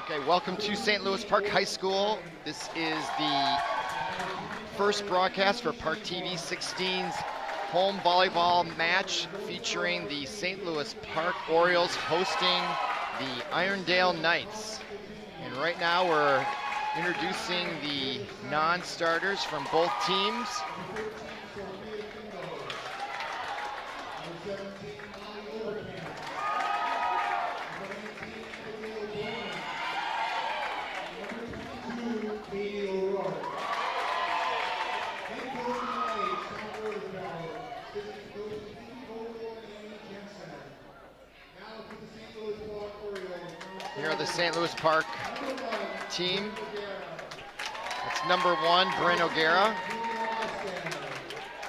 Okay, welcome to St. Louis Park High School. This is the first broadcast for ParkTV 16's home volleyball match featuring the St. Louis Park Orioles hosting the Irondale Knights. And right now we're introducing the non-starters from both teams. Here are the St. Louis Park team. It's number 1, Bryn O'Gara.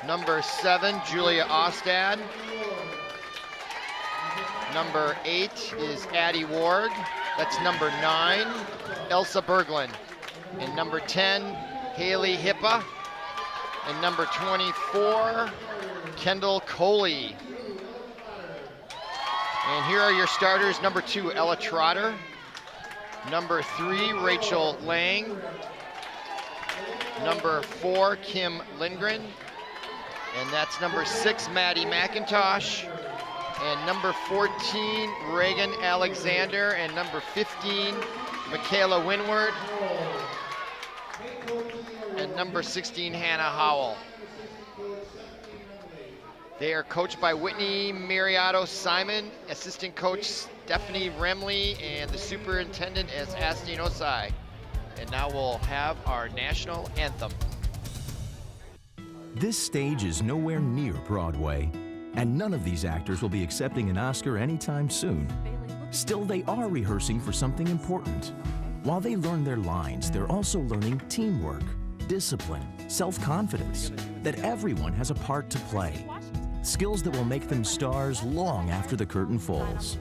Number 7, Julia Ostad. Number 8 is Addie Ward. That's number 9, Elsa Berglund. And number 10, Haley Hippa. And number 24, Kendall Coley. And here are your starters. Number 2, Ella Trotter. Number 3, Rachel Lang. Number 4, Kim Lindgren. And that's number 6, Maddie McIntosh. And number 14, Reagan Alexander. And number 15, Michaela Winward. And number 16, Hannah Howell. They are coached by Whitney Mariotto Simon, assistant coach Stephanie Remley, and the superintendent is Astine Osai. And now we'll have our national anthem. This stage is nowhere near Broadway, and none of these actors will be accepting an Oscar anytime soon. Still, they are rehearsing for something important. While they learn their lines, they're also learning teamwork, discipline, self-confidence, that everyone has a part to play. Skills that will make them stars long after the curtain falls.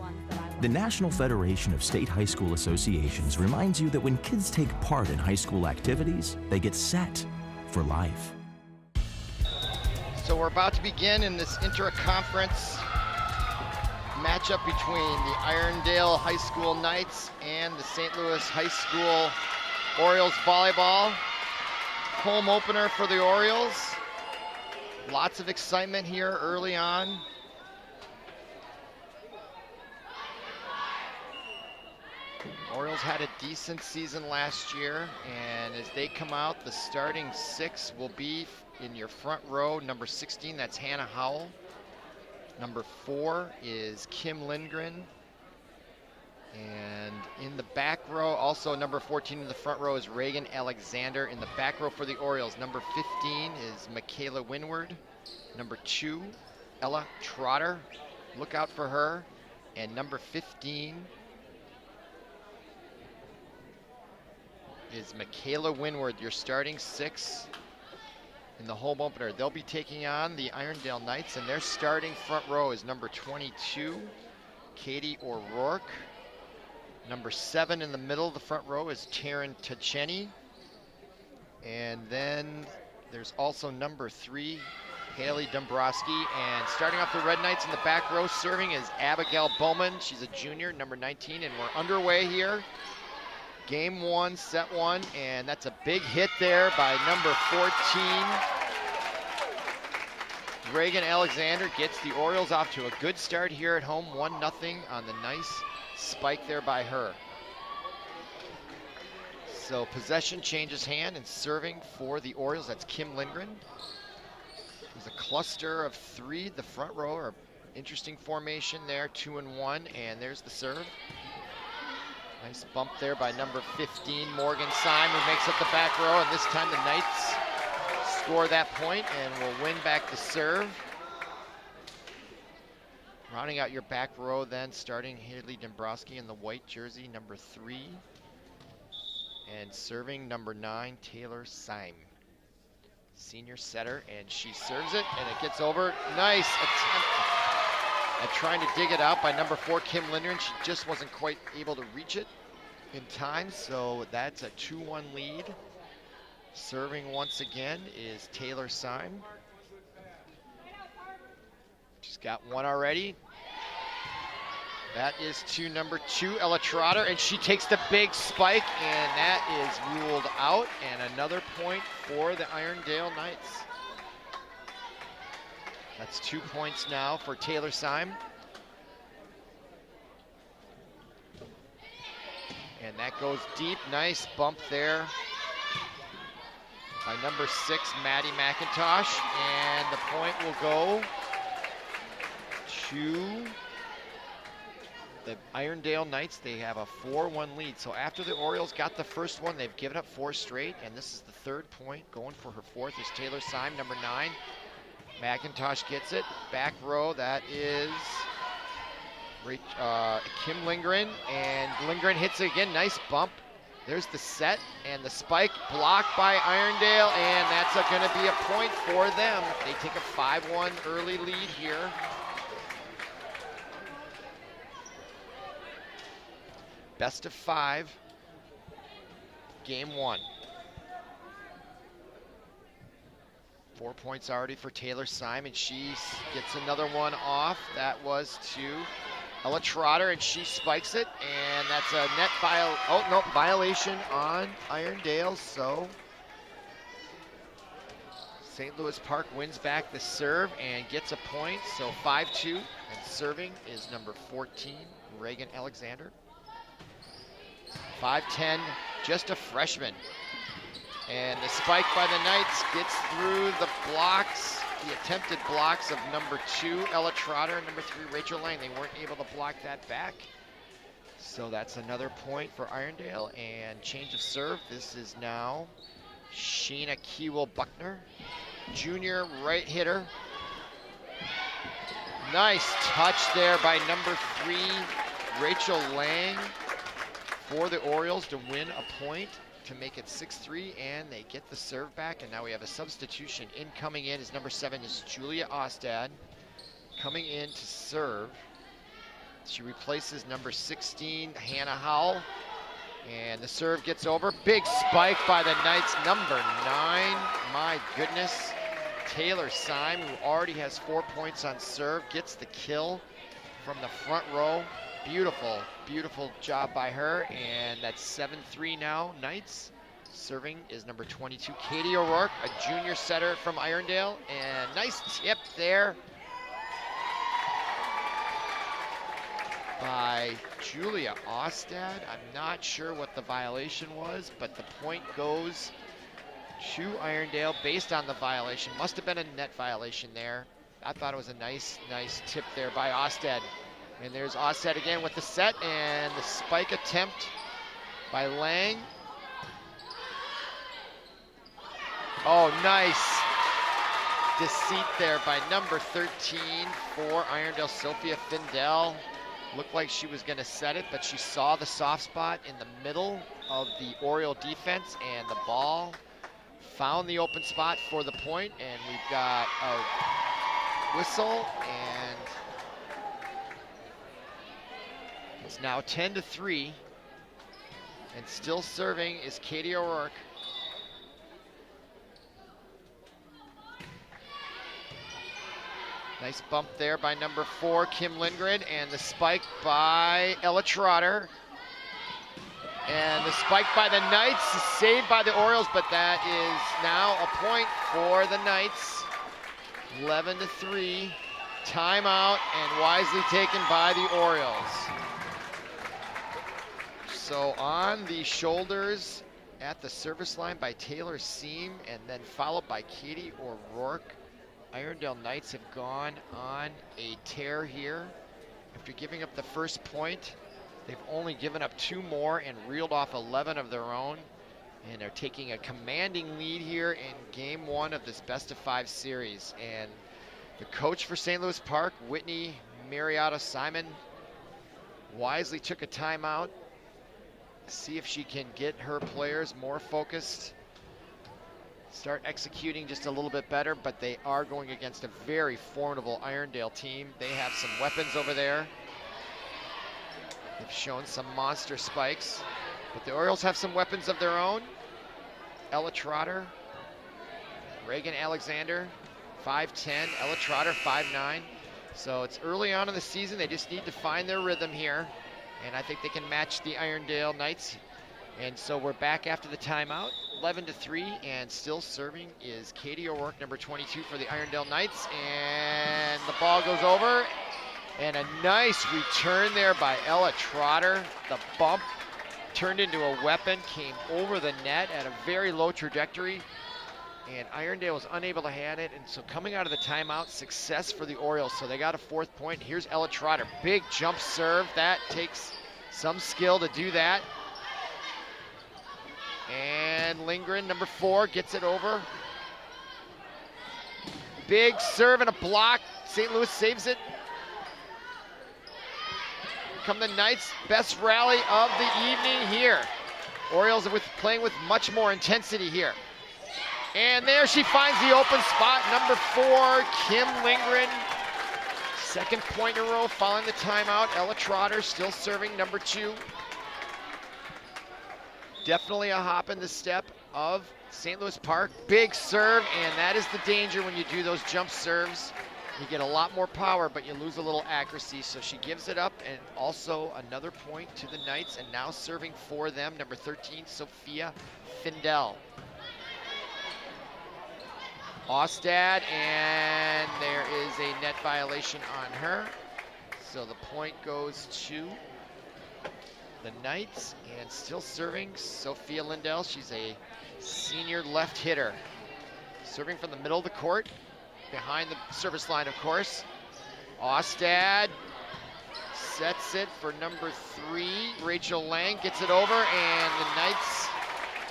The National Federation of State High School Associations reminds you that when kids take part in high school activities, they get set for life. So we're about to begin in this intra-conference matchup between the Irondale High School Knights and the St. Louis High School Orioles volleyball. Home opener for the Orioles. Lots of excitement here early on. Orioles had a decent season last year, and as they come out, the starting 6 will be in your front row. Number 16, that's Hannah Howell. Number 4 is Kim Lindgren. And in the back row, also number 14 in the front row is Reagan Alexander. In the back row for the Orioles, number 15 is Michaela Winward. Number 2, Ella Trotter. Look out for her. And number 15 is Michaela Winward, your starting 6 in the home opener. They'll be taking on the Irondale Knights, and their starting front row is number 22, Katie O'Rourke. Number 7 in the middle of the front row is Taryn Tacheni. And then there's also number 3, Haley Dombrowski. And starting off the Red Knights in the back row, serving is Abigail Bowman. She's a junior, number 19, and we're underway here. Game 1, set 1, and that's a big hit there by number 14. Reagan Alexander gets the Orioles off to a good start here at home, 1-0 on the nice spike there by her. So possession changes hand, and serving for the Orioles, that's Kim Lindgren. There's a cluster of 3, the front row, or interesting formation there, 2 and 1, and there's the serve. Nice bump there by number 15, Morgan Syme, who makes up the back row, and this time the Knights score that point and will win back the serve. Rounding out your back row then, starting Haley Dombrowski in the white jersey, number 3. And serving number 9, Taylor Syme. Senior setter, and she serves it, and it gets over. Nice attempt at trying to dig it out by number 4, Kim Lindgren. She just wasn't quite able to reach it in time, so that's a 2-1 lead. Serving once again is Taylor Syme. She's got one already. That is to number 2, Ella Trotter, and she takes the big spike, and that is ruled out, and another point for the Irondale Knights. That's 2 points now for Taylor Syme. And that goes deep, nice bump there by number 6, Maddie McIntosh, and the point will go to the Irondale Knights. They have a 4-1 lead. So after the Orioles got the first one, they've given up 4 straight, and this is the 3rd point. Going for her 4th is Taylor Syme, number 9. McIntosh gets it, back row, that is Kim Lindgren, and Lindgren hits it again, nice bump. There's the set, and the spike blocked by Irondale, and that's going to be a point for them. They take a 5-1 early lead here. Best of 5, game 1. 4 points already for Taylor Syme, and she gets another one off. That was to Ella Trotter, and she spikes it, and that's a net violation on Irondale. So St. Louis Park wins back the serve and gets a point. So 5-2, and serving is number 14, Reagan Alexander. 5'10", just a freshman. And the spike by the Knights gets through the blocks, the attempted blocks of number 2, Ella Trotter, and number 3, Rachel Lang. They weren't able to block that back. So that's another point for Irondale, and change of serve. This is now Sheena Kewell-Buckner, junior right hitter. Nice touch there by number 3, Rachel Lang, for the Orioles to win a point, to make it 6-3, and they get the serve back. And now we have a substitution. Coming in is number 7 is Julia Ostad, coming in to serve. She replaces number 16, Hannah Howell, and the serve gets over. Big spike by the Knights, number 9. My goodness, Taylor Syme, who already has 4 points on serve, gets the kill from the front row. Beautiful, beautiful job by her, and that's 7-3 now, Knights. Serving is number 22, Katie O'Rourke, a junior setter from Irondale, and nice tip there by Julia Ostad. I'm not sure what the violation was, but the point goes to Irondale based on the violation. Must have been a net violation there. I thought it was a nice tip there by Ostad. And there's Ostad again with the set, and the spike attempt by Lang. Oh, nice deceit there by number 13 for Irondale, Sophia Findell. Looked like she was gonna set it, but she saw the soft spot in the middle of the Oriole defense, and the ball found the open spot for the point, and we've got a whistle, and it's now 10-3, and still serving is Katie O'Rourke. Nice bump there by number 4, Kim Lindgren, and the spike by Ella Trotter. And the spike by the Knights is saved by the Orioles, but that is now a point for the Knights. 11-3, timeout, and wisely taken by the Orioles. So on the shoulders at the service line by Taylor Syme, and then followed by Katie O'Rourke. Irondale Knights have gone on a tear here. After giving up the first point, they've only given up 2 more and reeled off 11 of their own. And they're taking a commanding lead here in game 1 of this best of 5 series. And the coach for St. Louis Park, Whitney Mariotto-Simon, wisely took a timeout. See if she can get her players more focused, start executing just a little bit better, but they are going against a very formidable Irondale team. They have some weapons over there. They've shown some monster spikes, but the Orioles have some weapons of their own. Ella Trotter, Reagan Alexander, 5'10", Ella Trotter, 5'9". So it's early on in the season. They just need to find their rhythm here. And I think they can match the Irondale Knights. And so we're back after the timeout, 11-3, and still serving is Katie O'Rourke, number 22 for the Irondale Knights. And the ball goes over, and a nice return there by Ella Trotter. The bump turned into a weapon, came over the net at a very low trajectory, and Irondale was unable to hand it. And so coming out of the timeout, success for the Orioles. So they got a 4th point. Here's Ella Trotter, big jump serve. That takes some skill to do that. And Lindgren, number 4, gets it over. Big serve and a block. St. Louis saves it. Come the Knights, best rally of the evening here. Orioles are playing with much more intensity here. And there she finds the open spot. Number 4, Kim Lindgren. 2nd point in a row following the timeout. Ella Trotter still serving, number 2. Definitely a hop in the step of St. Louis Park. Big serve, and that is the danger when you do those jump serves. You get a lot more power, but you lose a little accuracy. So she gives it up, and also another point to the Knights, and now serving for them, number 13, Sophia Findell. Ostad, and there is a net violation on her. So the point goes to the Knights, and still serving Sophia Lindell. She's a senior left hitter. Serving from the middle of the court, behind the service line, of course. Ostad sets it for number 3. Rachel Lang gets it over, and the Knights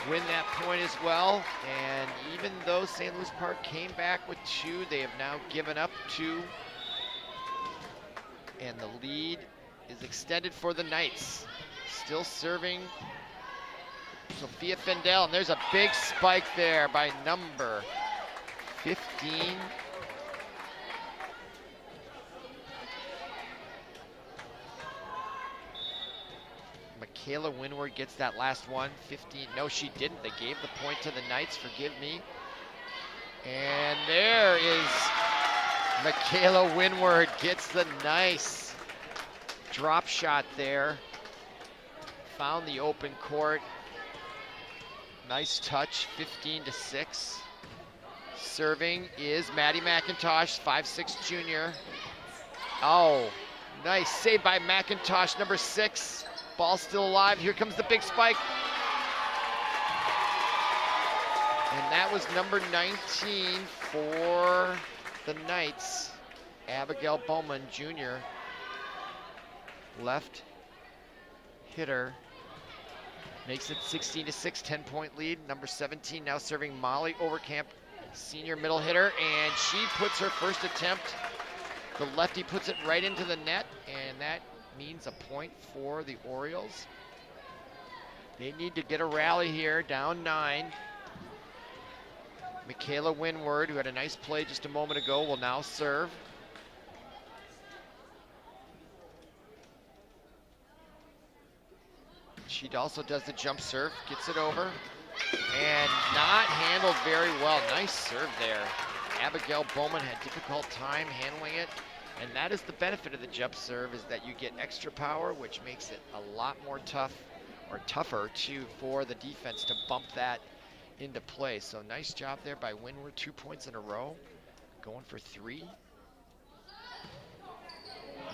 win that point as well. And even though St. Louis Park came back with 2, they have now given up 2. And the lead is extended for the Knights. Still serving Sophia Findell, and there's a big spike there by number 15. Michaela Winward gets that last one, 15. No, she didn't. They gave the point to the Knights, forgive me. And there is Michaela Winward, gets the nice drop shot there. Found the open court. Nice touch, 15-6. Serving is Maddie McIntosh, 5'6" junior. Oh, nice save by McIntosh, number 6. Ball still alive. Here comes the big spike. And that was number 19 for the Knights, Abigail Bowman, Jr. Left hitter. Makes it 16-6, 10-point lead. Number 17 now serving Molly Overcamp, senior middle hitter, and she puts her first attempt. The lefty puts it right into the net, and that means a point for the Orioles. They need to get a rally here, down 9. Michaela Winward, who had a nice play just a moment ago, will now serve. She also does the jump serve, gets it over, and not handled very well. Nice serve there. Abigail Bowman had difficult time handling it, and that is the benefit of the jump serve, is that you get extra power, which makes it a lot more tougher for the defense to bump that into play. So nice job there by Winward, 2 points in a row, going for 3.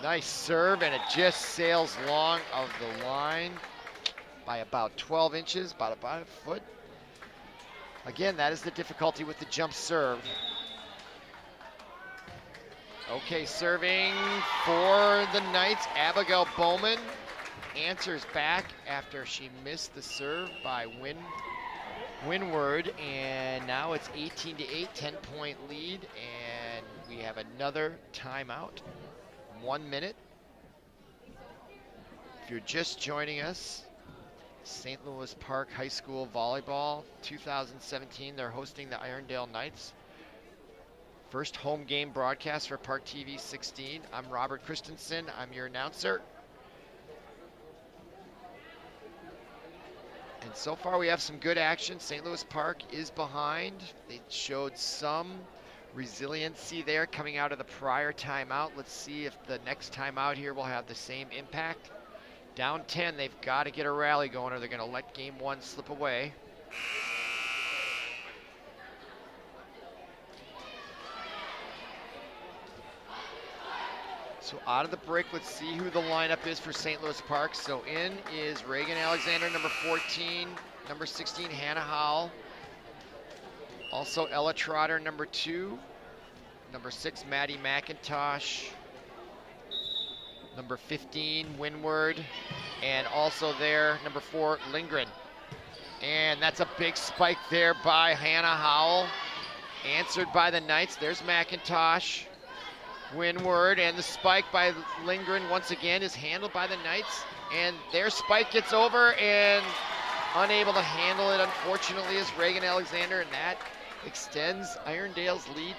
Nice serve, and it just sails long of the line by about 12 inches, about a foot. Again, that is the difficulty with the jump serve. Okay, serving for the Knights, Abigail Bowman answers back after she missed the serve by Winward, and now it's 18-8, 10-point lead, and we have another timeout. 1 minute. If you're just joining us, St. Louis Park High School Volleyball 2017. They're hosting the Irondale Knights. First home game broadcast for ParkTV 16. I'm Robert Christensen. I'm your announcer. And so far we have some good action. St. Louis Park is behind. They showed some resiliency there coming out of the prior timeout. Let's see if the next timeout here will have the same impact. Down 10, they've got to get a rally going or they're going to let game one slip away. So out of the break, let's see who the lineup is for St. Louis Park. So in is Reagan Alexander, number 14, number 16, Hannah Howell. Also Ella Trotter, number 2, number 6, Maddie McIntosh, number 15, Windward, and also there, number 4, Lindgren. And that's a big spike there by Hannah Howell, answered by the Knights. There's McIntosh. Windward, and the spike by Lindgren once again is handled by the Knights, and their spike gets over and unable to handle it, unfortunately, is Reagan Alexander, and that extends Irondale's lead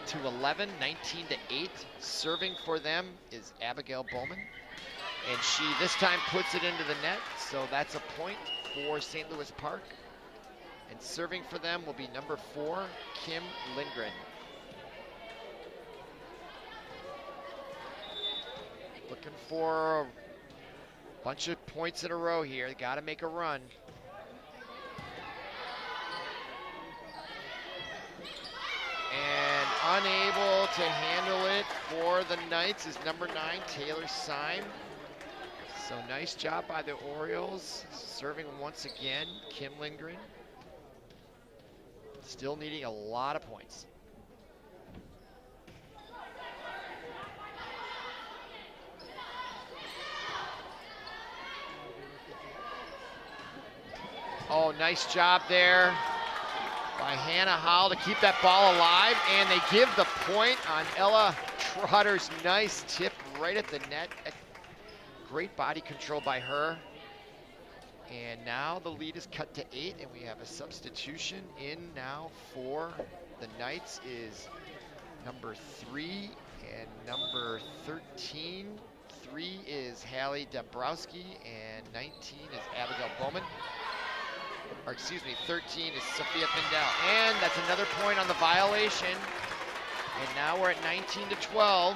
to 11, 19 to 8. Serving for them is Abigail Bowman, and she this time puts it into the net, so that's a point for St. Louis Park. And serving for them will be number 4, Kim Lindgren. Looking for a bunch of points in a row here. They got to make a run. And unable to handle it for the Knights is number 9, Taylor Syme. So nice job by the Orioles. Serving once again, Kim Lindgren. Still needing a lot of points. Oh, nice job there by Hannah Howell to keep that ball alive, and they give the point on Ella Trotter's nice tip right at the net. Great body control by her. And now the lead is cut to 8, and we have a substitution in now for the Knights is number 3 and number 13. 3 is Hallie Dombrowski, and 19 is Abigail Bowman. Or excuse me, 13 is Sophia Findell. And that's another point on the violation. And now we're at 19 to 12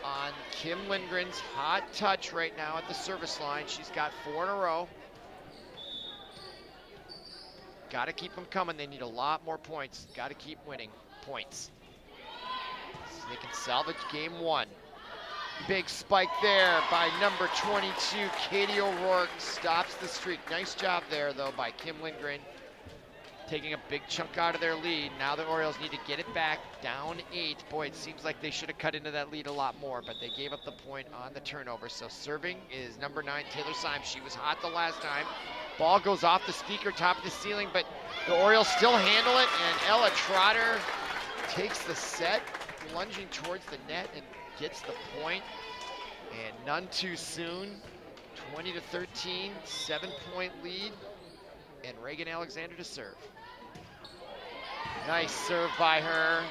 on Kim Lindgren's hot touch right now at the service line. She's got 4 in a row. Got to keep them coming. They need a lot more points. Got to keep winning points so they can salvage game 1. Big spike there by number 22, Katie O'Rourke, stops the streak. Nice job there, though, by Kim Lindgren, taking a big chunk out of their lead. Now the Orioles need to get it back, down 8. Boy, it seems like they should have cut into that lead a lot more, but they gave up the point on the turnover. So serving is number 9, Taylor Syme. She was hot the last time. Ball goes off the speaker, top of the ceiling, but the Orioles still handle it, and Ella Trotter takes the set, lunging towards the net, and gets the point, and none too soon. 20 to 13, 7-point lead, and Reagan Alexander to serve. Nice serve by her,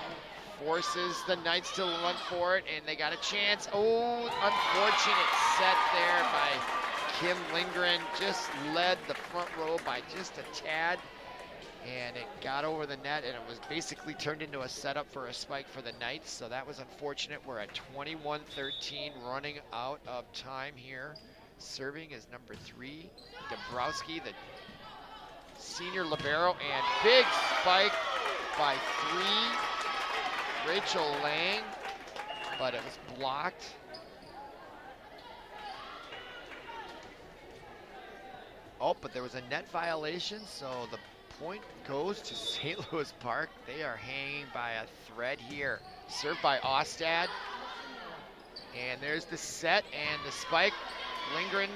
forces the Knights to run for it, and they got a chance. Oh, unfortunate set there by Kim Lindgren. Just led the front row by just a tad, and it got over the net, and it was basically turned into a setup for a spike for the Knights, so that was unfortunate. We're at 21-13, running out of time here. Serving is number 3, Dombrowski, the senior libero, and big spike by 3, Rachel Lang, but it was blocked. Oh, but there was a net violation, so the point goes to St. Louis Park. They are hanging by a thread here. Served by Ostad. And there's the set and the spike. Lindgren,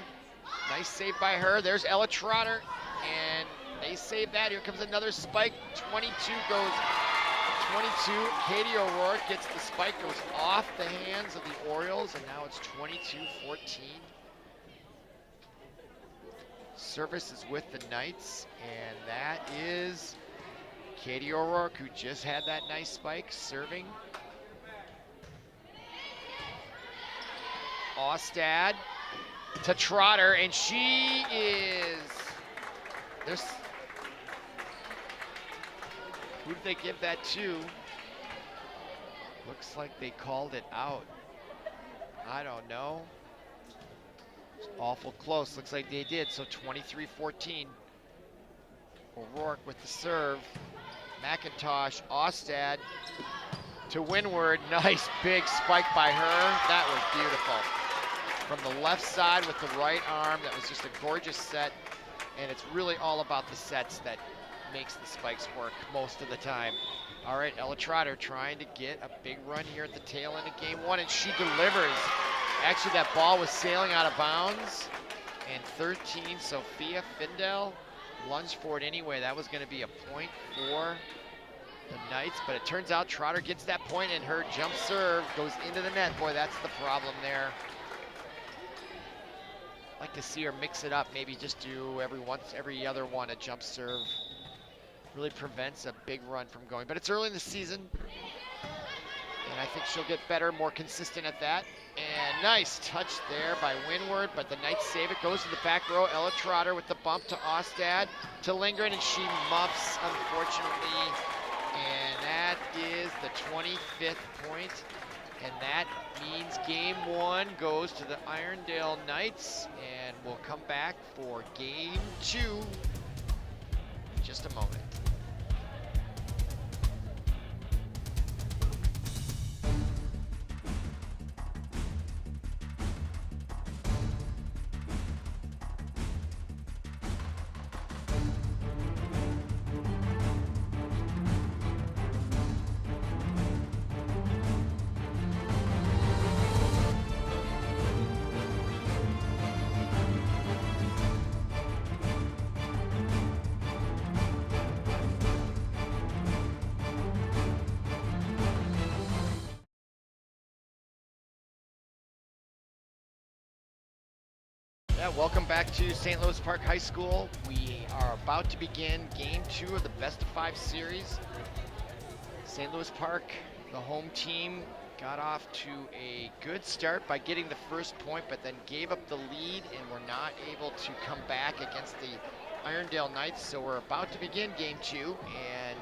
nice save by her. There's Ella Trotter, and they save that. Here comes another spike. 22 goes, 22. Katie O'Rourke gets the spike, goes off the hands of the Orioles, and now it's 22-14. Service is with the Knights, and that is Katie O'Rourke, who just had that nice spike, serving. Ostad to Trotter, and she is, who did they give that to? Looks like they called it out. I don't know. It's awful close. Looks like they did. So 23-14. O'Rourke with the serve. McIntosh, Ostad to Windward. Nice big spike by her. That was beautiful. From the left side with the right arm. That was just a gorgeous set. And it's really all about the sets that makes the spikes work most of the time. All right, Ella Trotter trying to get a big run here at the tail end of game one, and she delivers. Actually, that ball was sailing out of bounds. And 13, Sophia Findell lunged for it anyway. That was going to be a point for the Knights, but it turns out Trotter gets that point, and her jump serve goes into the net. Boy, that's the problem there. I'd like to see her mix it up, maybe just do every other one a jump serve. Really prevents a big run from going, but it's early in the season, and I think she'll get better, more consistent at that. And nice touch there by Windward, but the Knights save it. Goes to the back row. Ella Trotter with the bump to Ostad, to Lindgren, and she muffs, unfortunately. And that is the 25th point, and that means game one goes to the Irondale Knights, and we'll come back for game two in just a moment. Yeah, welcome back to St. Louis Park High School. We are about to begin game two of the best of five series. St. Louis Park, the home team, got off to a good start by getting the first point, but then gave up the lead and were not able to come back against the Irondale Knights. So we're about to begin game two, and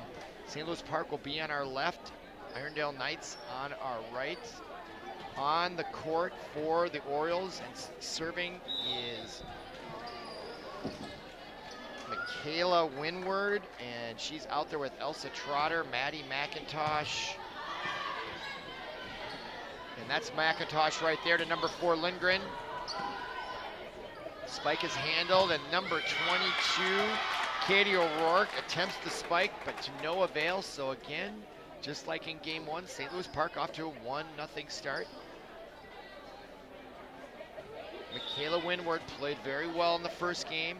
St. Louis Park will be on our left, Irondale Knights on our right. On the court for the Orioles, and serving is Michaela Windward, and she's out there with Elsa Trotter, Maddie McIntosh, and that's McIntosh right there to number 4 Lindgren. Spike is handled, and number 22 Katie O'Rourke attempts the spike, but to no avail. So again, just like in game one, St. Louis Park off to a 1-0 start. Michaela Windward played very well in the first game.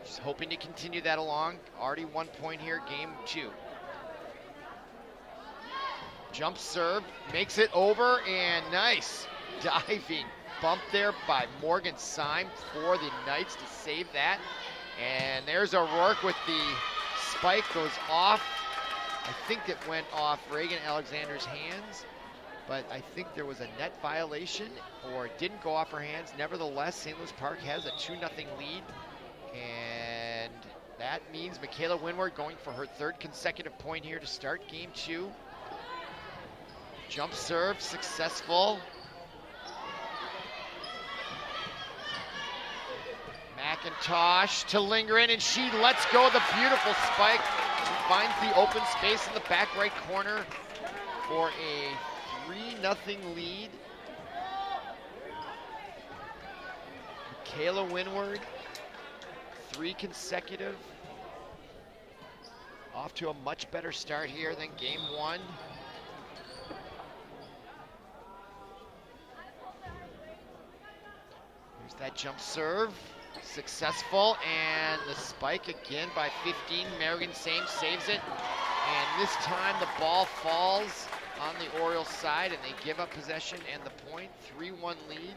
She's hoping to continue that along. Already 1 point here, game two. Jump serve, makes it over, and nice diving bump there by Morgan Syme for the Knights to save that. And there's O'Rourke with the spike, goes off. I think it went off Reagan Alexander's hands, but I think there was a net violation, or it didn't go off her hands. Nevertheless, St. Louis Park has a 2-0 lead, and that means Michaela Windward going for her third consecutive point here to start game two. Jump serve, successful. McIntosh to Lindgren, and she lets go of the beautiful spike. She finds the open space in the back right corner for a 3-0 lead. Michaela Windward, 3 consecutive. Off to a much better start here than game one. Here's that jump serve, successful, and the spike again by 15. Morgan Syme saves it, and this time the ball falls on the Orioles side, and they give up possession and the point. 3-1 lead,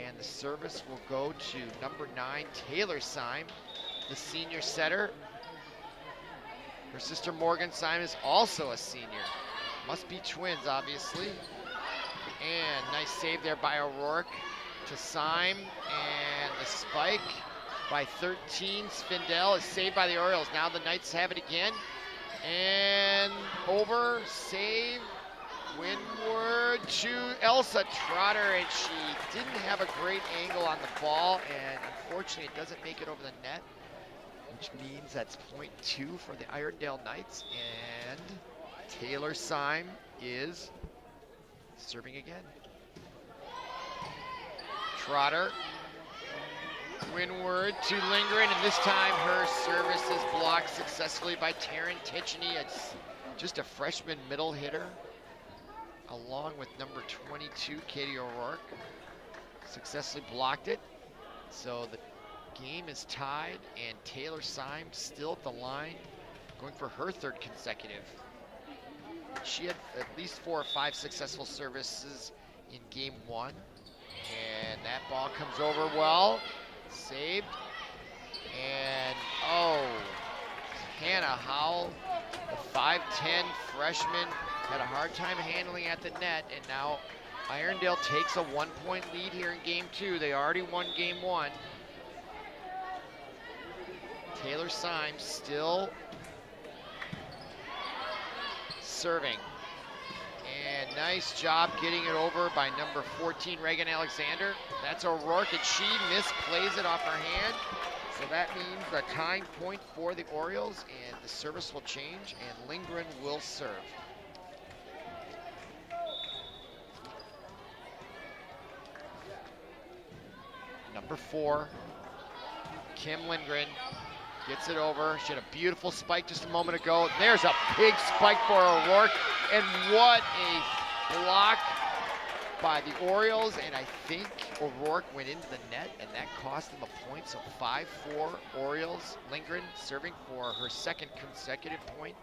and the service will go to number 9, Taylor Syme, the senior setter. Her sister Morgan Syme is also a senior. Must be twins, obviously. And nice save there by O'Rourke to Syme, and the spike by 13. Findell is saved by the Orioles. Now the Knights have it again. And over, save, Windward to Elsa Trotter, and she didn't have a great angle on the ball, and unfortunately it doesn't make it over the net, which means that's point 2 for the Irondale Knights, and Taylor Syme is serving again. Trotter, Windward to Lindgren, and this time her service is blocked successfully by Taryn Ticheney. It's just a freshman middle hitter, along with number 22, Katie O'Rourke. Successfully blocked it. So the game is tied, and Taylor Syme still at the line, going for her 3rd consecutive. She had at least 4 or 5 successful services in game 1. And that ball comes over well, saved. And Hannah Howell, the 5'10" freshman, had a hard time handling at the net, and now Irondale takes a 1-point lead here in game 2. They already won game 1. Taylor Syme still serving. And nice job getting it over by number 14, Reagan Alexander. That's O'Rourke, and she misplays it off her hand. So that means the tying point for the Orioles, and the service will change, and Lindgren will serve. Number 4, Kim Lindgren, gets it over. She had a beautiful spike just a moment ago. There's a big spike for O'Rourke, and what a block by the Orioles, and I think O'Rourke went into the net, and that cost them a point, so 5-4 Orioles. Lindgren serving for her 2nd consecutive point.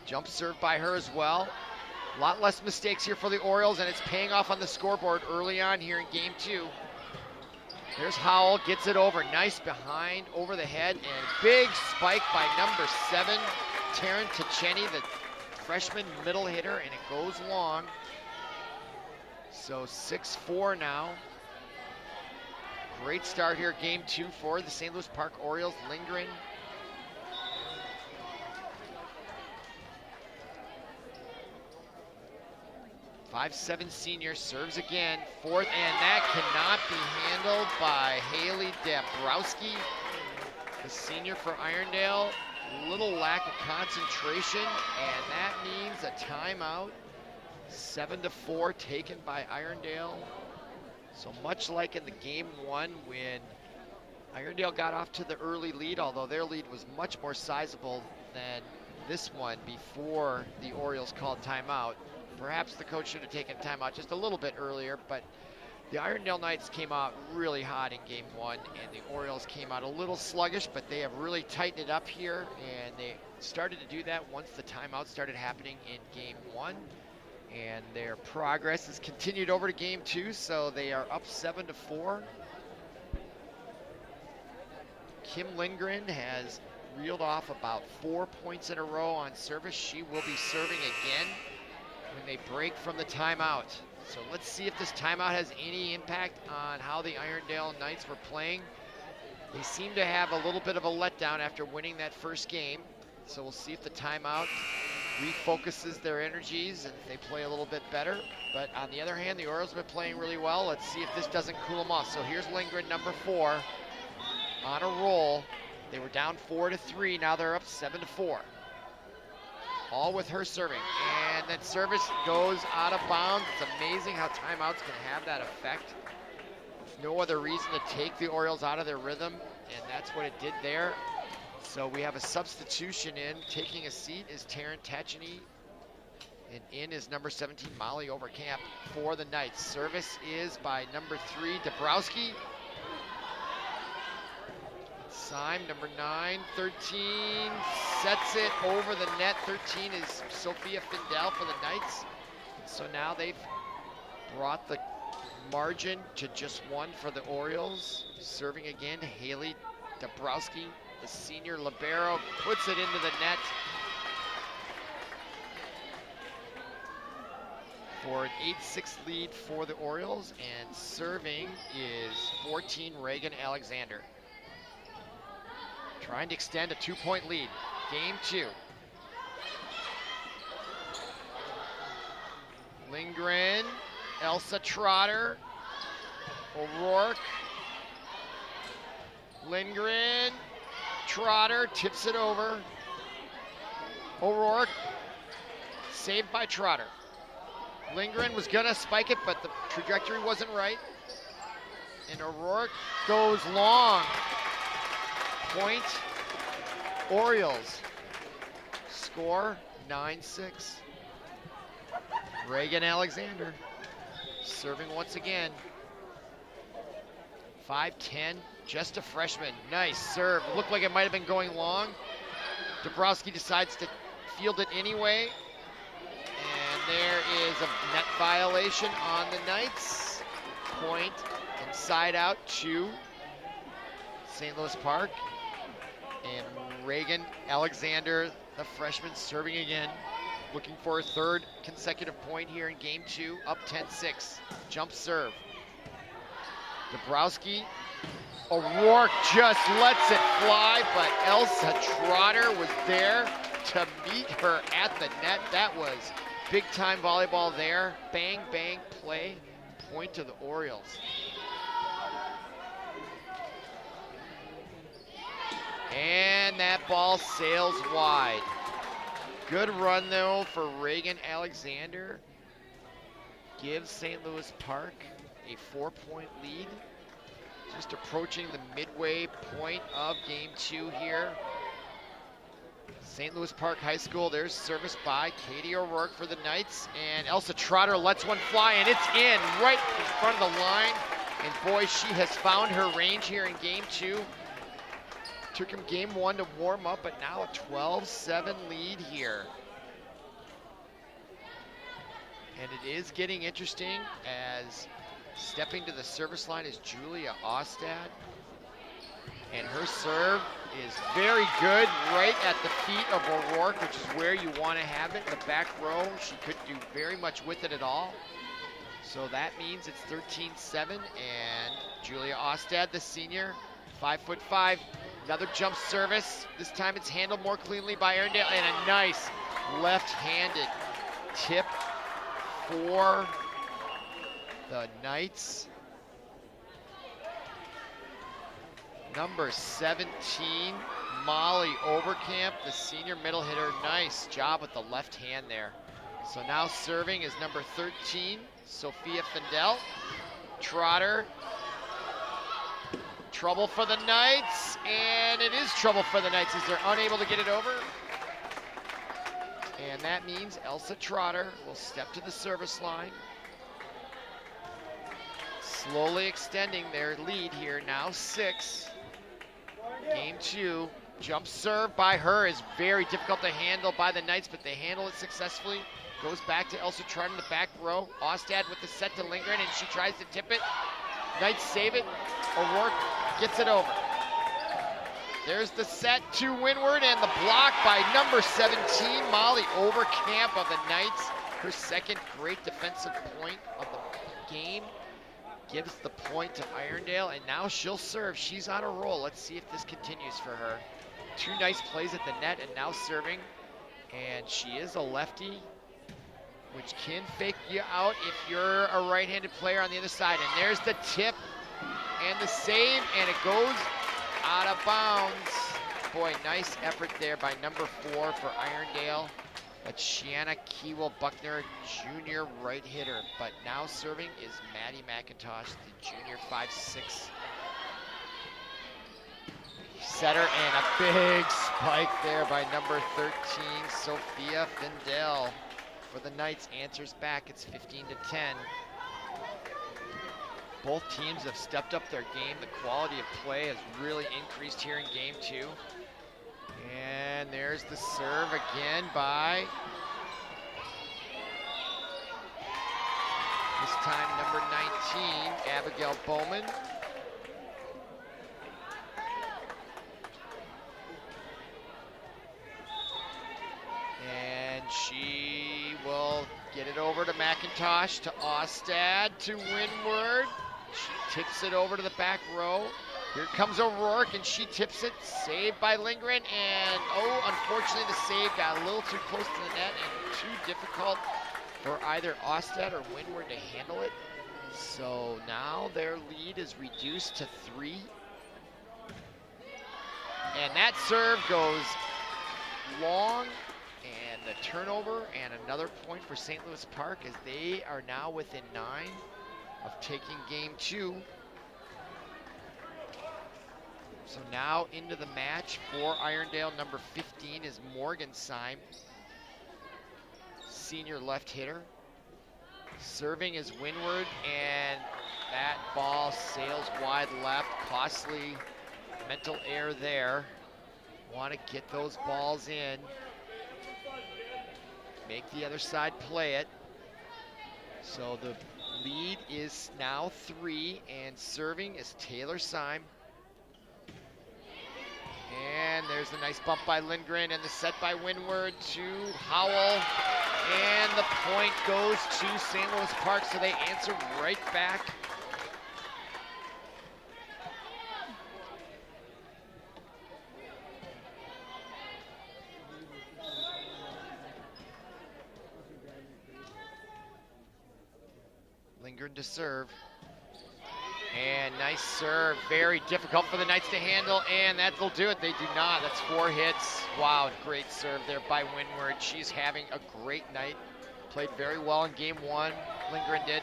Jump serve by her as well. A lot less mistakes here for the Orioles, and it's paying off on the scoreboard early on here in game 2. There's Howell, gets it over, nice behind, over the head, and big spike by number 7, Taryn Ticheney, the freshman middle hitter, and it goes long. So 6-4 now. Great start here, game 2 for the St. Louis Park Orioles. Lindgren. .57 senior serves again, 4th, and that cannot be handled by Haley Dabrowski, the senior for Irondale. Little lack of concentration, and that means a timeout. 7-4 taken by Irondale. So much like in the game 1 when Irondale got off to the early lead, although their lead was much more sizable than this one before the Orioles called timeout. Perhaps the coach should have taken timeout just a little bit earlier, but the Irondale Knights came out really hot in game 1, and the Orioles came out a little sluggish, but they have really tightened it up here, and they started to do that once the timeout started happening in game 1. And their progress has continued over to game 2, so they are up 7-4. Kim Lindgren has reeled off about 4 points in a row on service. She will be serving again when they break from the timeout. So let's see if this timeout has any impact on how the Irondale Knights were playing. They seem to have a little bit of a letdown after winning that first game. So we'll see if the timeout refocuses their energies and if they play a little bit better. But on the other hand, the Orioles have been playing really well. Let's see if this doesn't cool them off. So here's Lindgren, number 4, on a roll. They were down 4-3, now they're up 7-4. All with her serving, and that service goes out of bounds. It's amazing how timeouts can have that effect. No other reason to take the Orioles out of their rhythm, and that's what it did there. So we have a substitution in. Taking a seat is Taryn Ticheney, and in is number 17, Molly Overcamp for the Knights. Service is by number 3, Dabrowski. Syme, number 9, 13, sets it over the net. 13 is Sophia Findell for the Knights. So now they've brought the margin to just 1 for the Orioles. Serving again, Haley Dabrowski, the senior libero, puts it into the net for an 8-6 lead for the Orioles. And serving is 14, Reagan Alexander. Trying to extend a 2-point lead. Game 2. Lindgren, Elsa Trotter, O'Rourke, Lindgren, Trotter, tips it over. O'Rourke, saved by Trotter. Lindgren was gonna spike it, but the trajectory wasn't right. And O'Rourke goes long. Point, Orioles. Score, 9-6. Reagan Alexander serving once again. 5'10", just a freshman. Nice serve. Looked like it might have been going long. Dabrowski decides to field it anyway. And there is a net violation on the Knights. Point and side out to St. Louis Park. And Reagan Alexander, the freshman, serving again. Looking for a third consecutive point here in game 2, up 10-6. Jump serve. Dabrowski. O'Rourke just lets it fly, but Elsa Trotter was there to meet her at the net. That was big time volleyball there. Bang, bang play. Point to the Orioles. And that ball sails wide. Good run though for Reagan Alexander. Gives St. Louis Park a 4-point lead. Just approaching the midway point of game 2 here. St. Louis Park High School, there's service by Katie O'Rourke for the Knights. And Elsa Trotter lets one fly, and it's in right in front of the line. And boy, she has found her range here in game 2. Took him game 1 to warm up, but now a 12-7 lead here. And it is getting interesting as stepping to the service line is Julia Ostad. And her serve is very good right at the feet of O'Rourke, which is where you want to have it. The back row, she couldn't do very much with it at all. So that means it's 13-7, and Julia Ostad, the senior, 5'5", another jump service. This time it's handled more cleanly by Irondale, and a nice left-handed tip for the Knights. Number 17, Molly Overcamp, the senior middle hitter. Nice job with the left hand there. So now serving is number 13, Sophia Findel. Trotter. Trouble for the Knights, and it is trouble for the Knights as they're unable to get it over. And that means Elsa Trotter will step to the service line. Slowly extending their lead here, now 6. Game 2, jump serve by her is very difficult to handle by the Knights, but they handle it successfully. Goes back to Elsa Trotter in the back row. Ostad with the set to Lindgren, and she tries to tip it. Knights save it. O'Rourke gets it over. There's the set to windward, and the block by number 17, Molly Overcamp of the Knights. Her second great defensive point of the game. Gives the point to Irondale, and now she'll serve. She's on a roll. Let's see if this continues for her. 2 nice plays at the net, and now serving. And she is a lefty, which can fake you out if you're a right-handed player on the other side. And there's the tip and the save, and it goes out of bounds. Boy, nice effort there by number 4 for Irondale. That's Shanna Keewell-Buckner, junior right hitter. But now serving is Maddie McIntosh, the junior 5'6". Setter, and a big spike there by number 13, Sophia Findel. For the Knights, answers back, it's 15-10. Both teams have stepped up their game. The quality of play has really increased here in game 2. And there's the serve again by, this time number 19, Abigail Bowman. And she will get it over to McIntosh, to Ostad, to windward. She tips it over to the back row. Here comes O'Rourke, and she tips it, saved by Lindgren, and oh, unfortunately the save got a little too close to the net and too difficult for either Ostad or Windward to handle it. So now their lead is reduced to 3. And that serve goes long, and the turnover, and another point for St. Louis Park as they are now within 9 of taking game 2. So now into the match for Irondale, number 15 is Morgan Syme, senior left hitter. Serving is Windward, and that ball sails wide left. Costly mental error there. Want to get those balls in. Make the other side play it. So the lead is now 3, and serving is Taylor Syme. And there's a nice bump by Lindgren, and the set by Windward to Howell. And the point goes to St. Louis Park, so they answer right back. Lindgren to serve. And nice serve, very difficult for the Knights to handle, and that'll do it. They do not. That's 4 hits. Wow, great serve there by Windward. She's having a great night. Played very well in game 1, Lindgren did.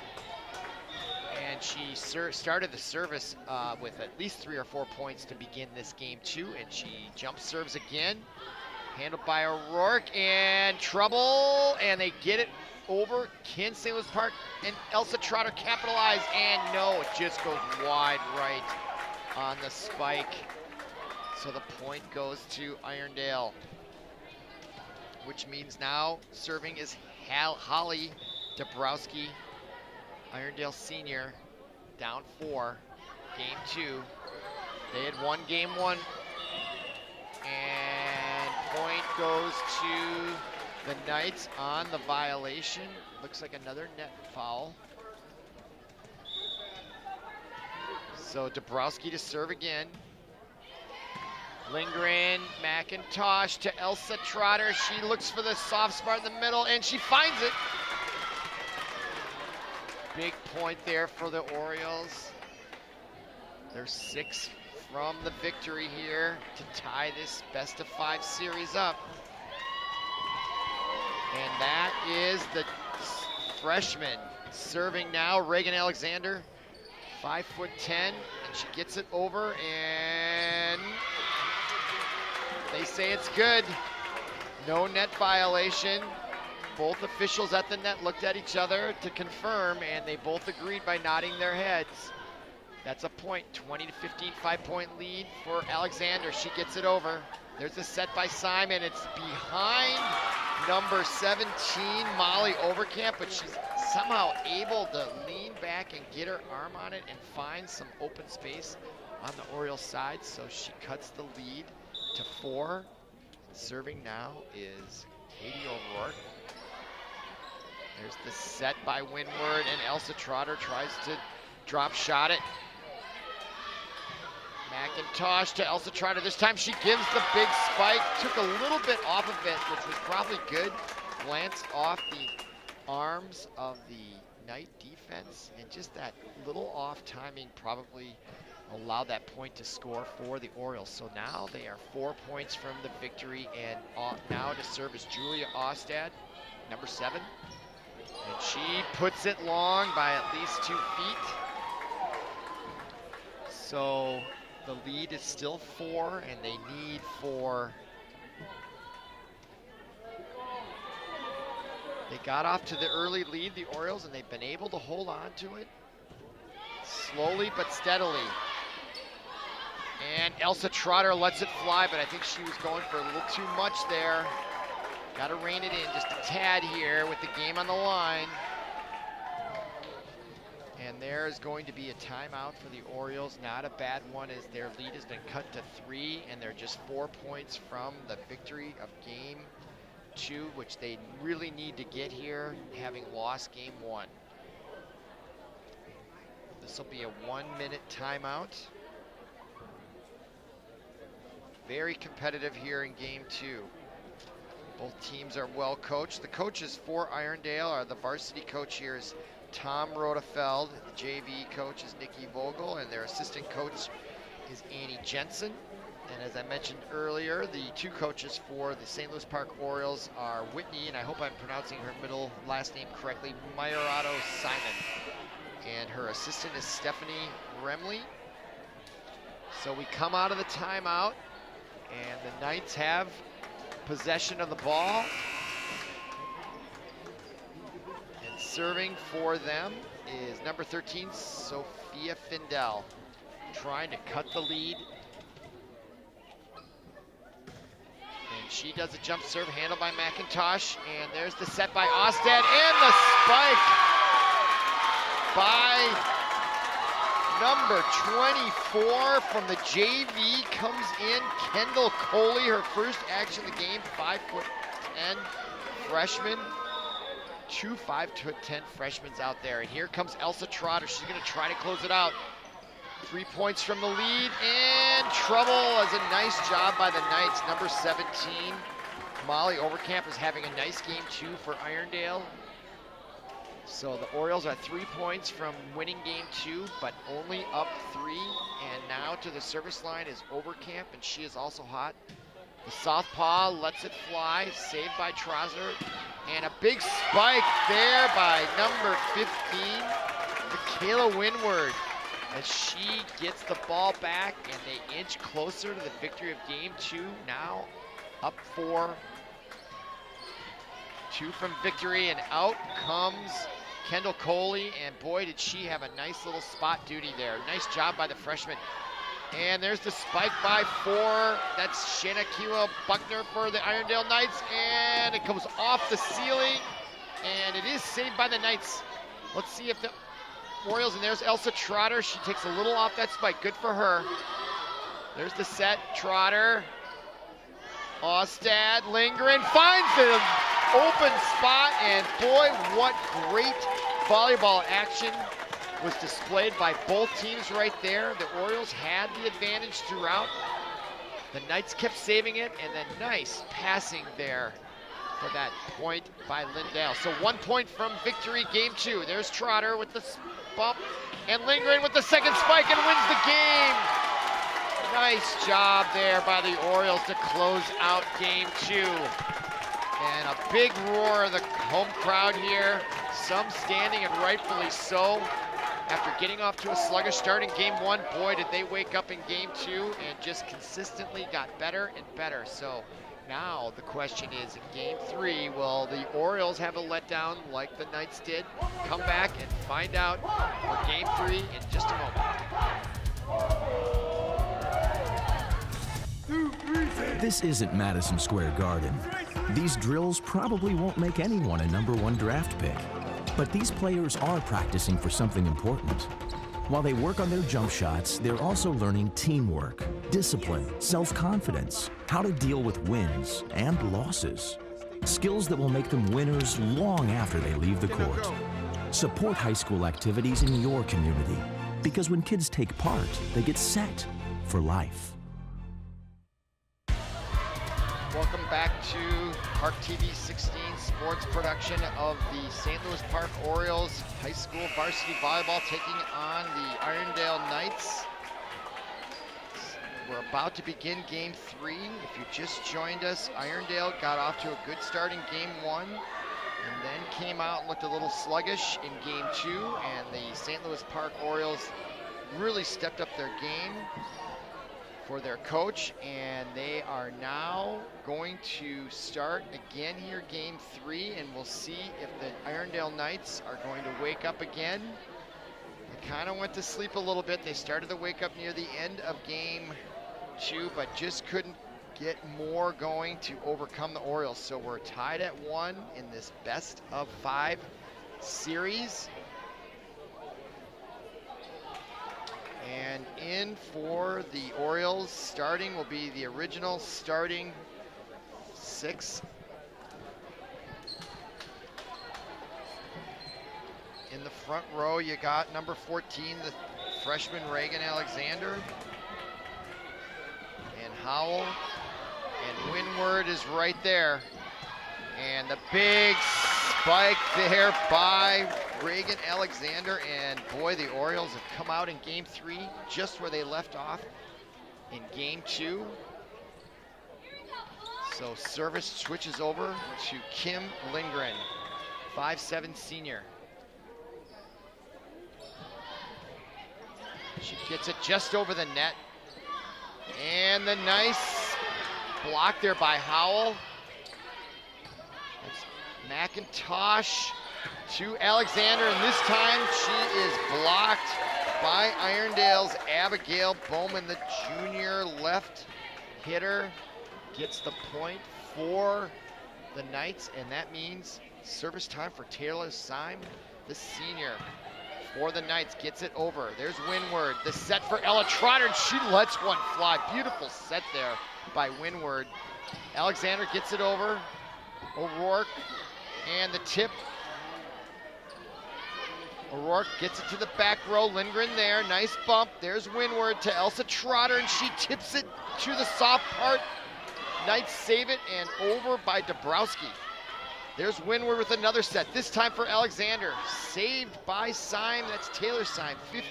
And she started the service with at least 3 or 4 points to begin this game 2, and she jump serves again. Handled by O'Rourke, and trouble, and they get it over. Can St. Louis Park and Elsa Trotter capitalize? And no, it just goes wide right on the spike. So the point goes to Irondale, which means now serving is Holly Dabrowski, Irondale senior, down 4, game 2. They had won game 1, and point goes to the Knights on the violation. Looks like another net foul. So Dabrowski to serve again. Lindgren, McIntosh to Elsa Trotter. She looks for the soft spot in the middle, and she finds it. Big point there for the Orioles. They're 6 from the victory here to tie this best-of-5 series up. And that is the freshman serving now, Reagan Alexander, 5'10", and she gets it over, and they say it's good. No net violation. Both officials at the net looked at each other to confirm, and they both agreed by nodding their heads. That's a point, 20 to 15, 5-point lead for Alexander. She gets it over. There's a set by Simon. It's behind number 17, Molly Overcamp, but she's somehow able to lean back and get her arm on it and find some open space on the Orioles side, so she cuts the lead to 4. Serving now is Katie O'Rourke. There's the set by Windward, and Elsa Trotter tries to drop shot it. McIntosh to Elsa Trotter. This time she gives the big spike. Took a little bit off of it, which was probably good. Glanced off the arms of the Knight defense, and just that little off timing probably allowed that point to score for the Orioles. So now they are 4 points from the victory, and now to serve is Julia Ostad, number 7. And she puts it long by at least 2 feet. So the lead is still 4, and they need 4. They got off to the early lead, the Orioles, and they've been able to hold on to it slowly but steadily. And Elsa Trotter lets it fly, but I think she was going for a little too much there. Got to rein it in just a tad here with the game on the line. And there is going to be a timeout for the Orioles. Not a bad one, as their lead has been cut to 3, and they're just 4 points from the victory of game 2, which they really need to get here, having lost game 1. This will be a 1-minute timeout. Very competitive here in game 2. Both teams are well coached. The coaches for Irondale are the varsity coach here is Tom Rodefeld. The JV coach is Nikki Vogel, and their assistant coach is Annie Jensen. And as I mentioned earlier, the two coaches for the St. Louis Park Orioles are Whitney, and I hope I'm pronouncing her last name correctly, Mayarato Simon. And her assistant is Stephanie Remley. So we come out of the timeout, and the Knights have possession of the ball. And serving for them is number 13, Sophia Findell, trying to cut the lead. And she does a jump serve handled by McIntosh, and there's the set by Ostad, and the spike by number 24 from the JV comes in. Kendall Coley, her first action of the game, 5'10" freshman. Two 5'10" freshmen out there. And here comes Elsa Trotter. She's going to try to close it out. 3 points from the lead, and trouble as a nice job by the Knights. Number 17, Molly Overcamp, is having a nice game too for Irondale. So the Orioles are 3 points from winning game 2, but only up 3. And now to the service line is Overcamp, and she is also hot. The southpaw lets it fly, saved by Trosner. And a big spike there by number 15, Michaela Windward, as she gets the ball back, and they inch closer to the victory of game 2. Now up 4. 2 from victory, and out comes Kendall Coley, and boy, did she have a nice little spot duty there. Nice job by the freshman. And there's the spike by 4. That's Shanakiwa Buckner for the Irondale Knights, and it comes off the ceiling, and it is saved by the Knights. Let's see if the Orioles, and there's Elsa Trotter. She takes a little off that spike. Good for her. There's the set. Trotter. Ostad, Lindgren finds the open spot, and boy, what great volleyball action was displayed by both teams right there. The Orioles had the advantage throughout. The Knights kept saving it, and then nice passing there for that point by Lindell. So 1 point from victory, game 2. There's Trotter with the bump, and Lindgren with the second spike and wins the game. Nice job there by the Orioles to close out game 2. And a big roar of the home crowd here. Some standing, and rightfully so. After getting off to a sluggish start in game 1, boy, did they wake up in game 2 and just consistently got better and better. So now the question is, in game 3, will the Orioles have a letdown like the Knights did? Come back and find out for game 3 in just a moment. This isn't Madison Square Garden. These drills probably won't make anyone a #1 draft pick. But these players are practicing for something important. While they work on their jump shots, they're also learning teamwork, discipline, self-confidence, how to deal with wins and losses. Skills that will make them winners long after they leave the court. Support high school activities in your community, because when kids take part, they get set for life. Welcome back to ParkTV 16 sports production of the St. Louis Park Orioles High School Varsity Volleyball taking on the Irondale Knights. We're about to begin game 3. If you just joined us, Irondale got off to a good start in game 1 and then came out and looked a little sluggish in game 2, and the St. Louis Park Orioles really stepped up their game for their coach, and they are now going to start again here game 3, and we'll see if the Irondale Knights are going to wake up again. They kind of went to sleep a little bit. They started to wake up near the end of game 2, but just couldn't get more going to overcome the Orioles. So we're tied at 1 in this best of 5 series. And in for the Orioles starting will be the original starting 6. In the front row, you got number 14, the freshman Reagan Alexander. And Howell, and Windward is right there. And the big spike there by Reagan Alexander. And boy, the Orioles have come out in game 3 just where they left off in game 2. So service switches over to Kim Lindgren, 5'7" senior. She gets it just over the net. And the nice block there by Howell. It's McIntosh to Alexander, and this time she is blocked by Irondale's Abigail Bowman, the junior left hitter. Gets the point for the Knights, and that means service time for Taylor Syme, the senior. For the Knights, gets it over. There's Windward, the set for Ella Trotter, and she lets one fly. Beautiful set there by Windward. Alexander gets it over. O'Rourke, and the tip. O'Rourke gets it to the back row. Lindgren there, nice bump. There's Windward to Elsa Trotter, and she tips it to the soft part. Knights save it, and over by Dabrowski. There's Windward with another set, this time for Alexander. Saved by Syme, that's Taylor Syme, 15.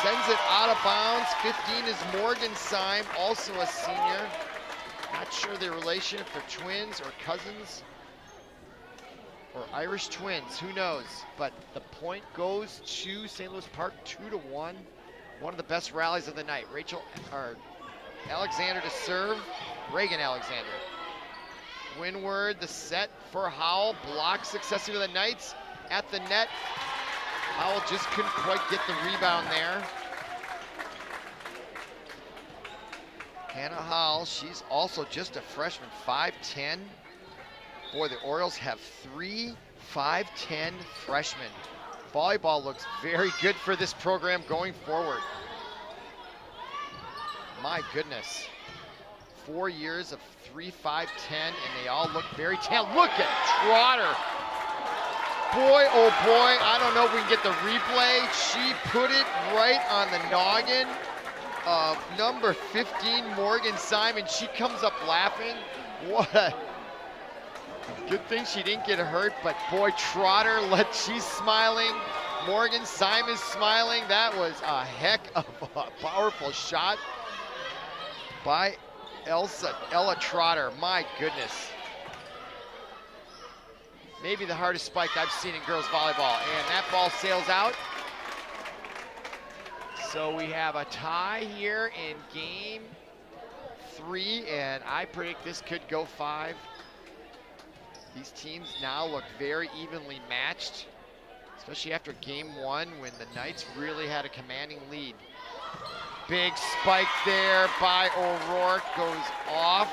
Sends it out of bounds. 15 is Morgan Syme, also a senior. Not sure the relation, if they're twins or cousins or Irish twins, who knows? But the point goes to St. Louis Park, 2-1. One of the best rallies of the night. Alexander to serve, Reagan Alexander. Windward, the set for Howell, blocked successfully with the Knights at the net. Howell just couldn't quite get the rebound there. Hannah Howell, she's also just a freshman, 5'10". Boy, the Orioles have 3 5'10" freshmen. Volleyball looks very good for this program going forward. My goodness. 4 years of 3 5'10", and they all look very talented. Look at Trotter. Boy, oh boy, I don't know if we can get the replay. She put it right on the noggin of number 15, Morgan Syme. She comes up laughing. What a good thing she didn't get hurt, but boy, Trotter, she's smiling. Morgan Syme is smiling. That was a heck of a powerful shot by Ella Trotter. My goodness. Maybe the hardest spike I've seen in girls volleyball. And that ball sails out. So we have a tie here in game 3, and I predict this could go 5. These teams now look very evenly matched, especially after game 1 when the Knights really had a commanding lead. Big spike there by O'Rourke, goes off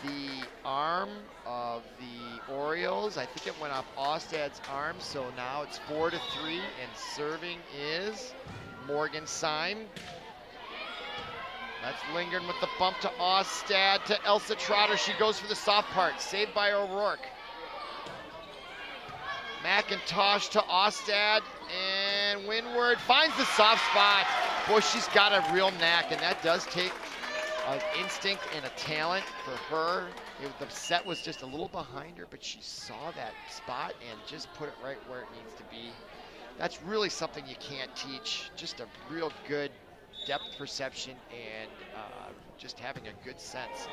the arm of the Orioles. I think it went off Ostad's arm, so now it's 4-3, and serving is Morgan Syme. That's Lindgren with the bump to Ostad, to Elsa Trotter. She goes for the soft part, saved by O'Rourke. McIntosh to Ostad, and Windward finds the soft spot. Boy, she's got a real knack, and that does take an instinct and a talent for her. The set was just a little behind her, but she saw that spot and just put it right where it needs to be. That's really something you can't teach, just a real good depth perception and just having a good sense.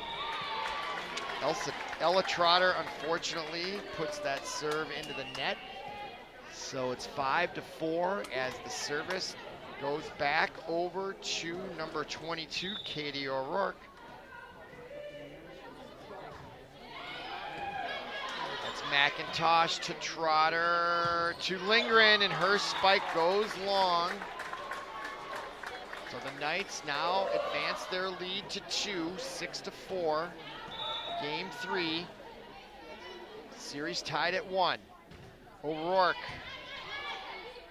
Ella Trotter, unfortunately, puts that serve into the net. So it's 5-4 as the service goes back over to number 22, Katie O'Rourke. That's McIntosh to Trotter to Lindgren, and her spike goes long. So the Knights now advance their lead to 2, 6-4. Game 3. Series tied at 1. O'Rourke.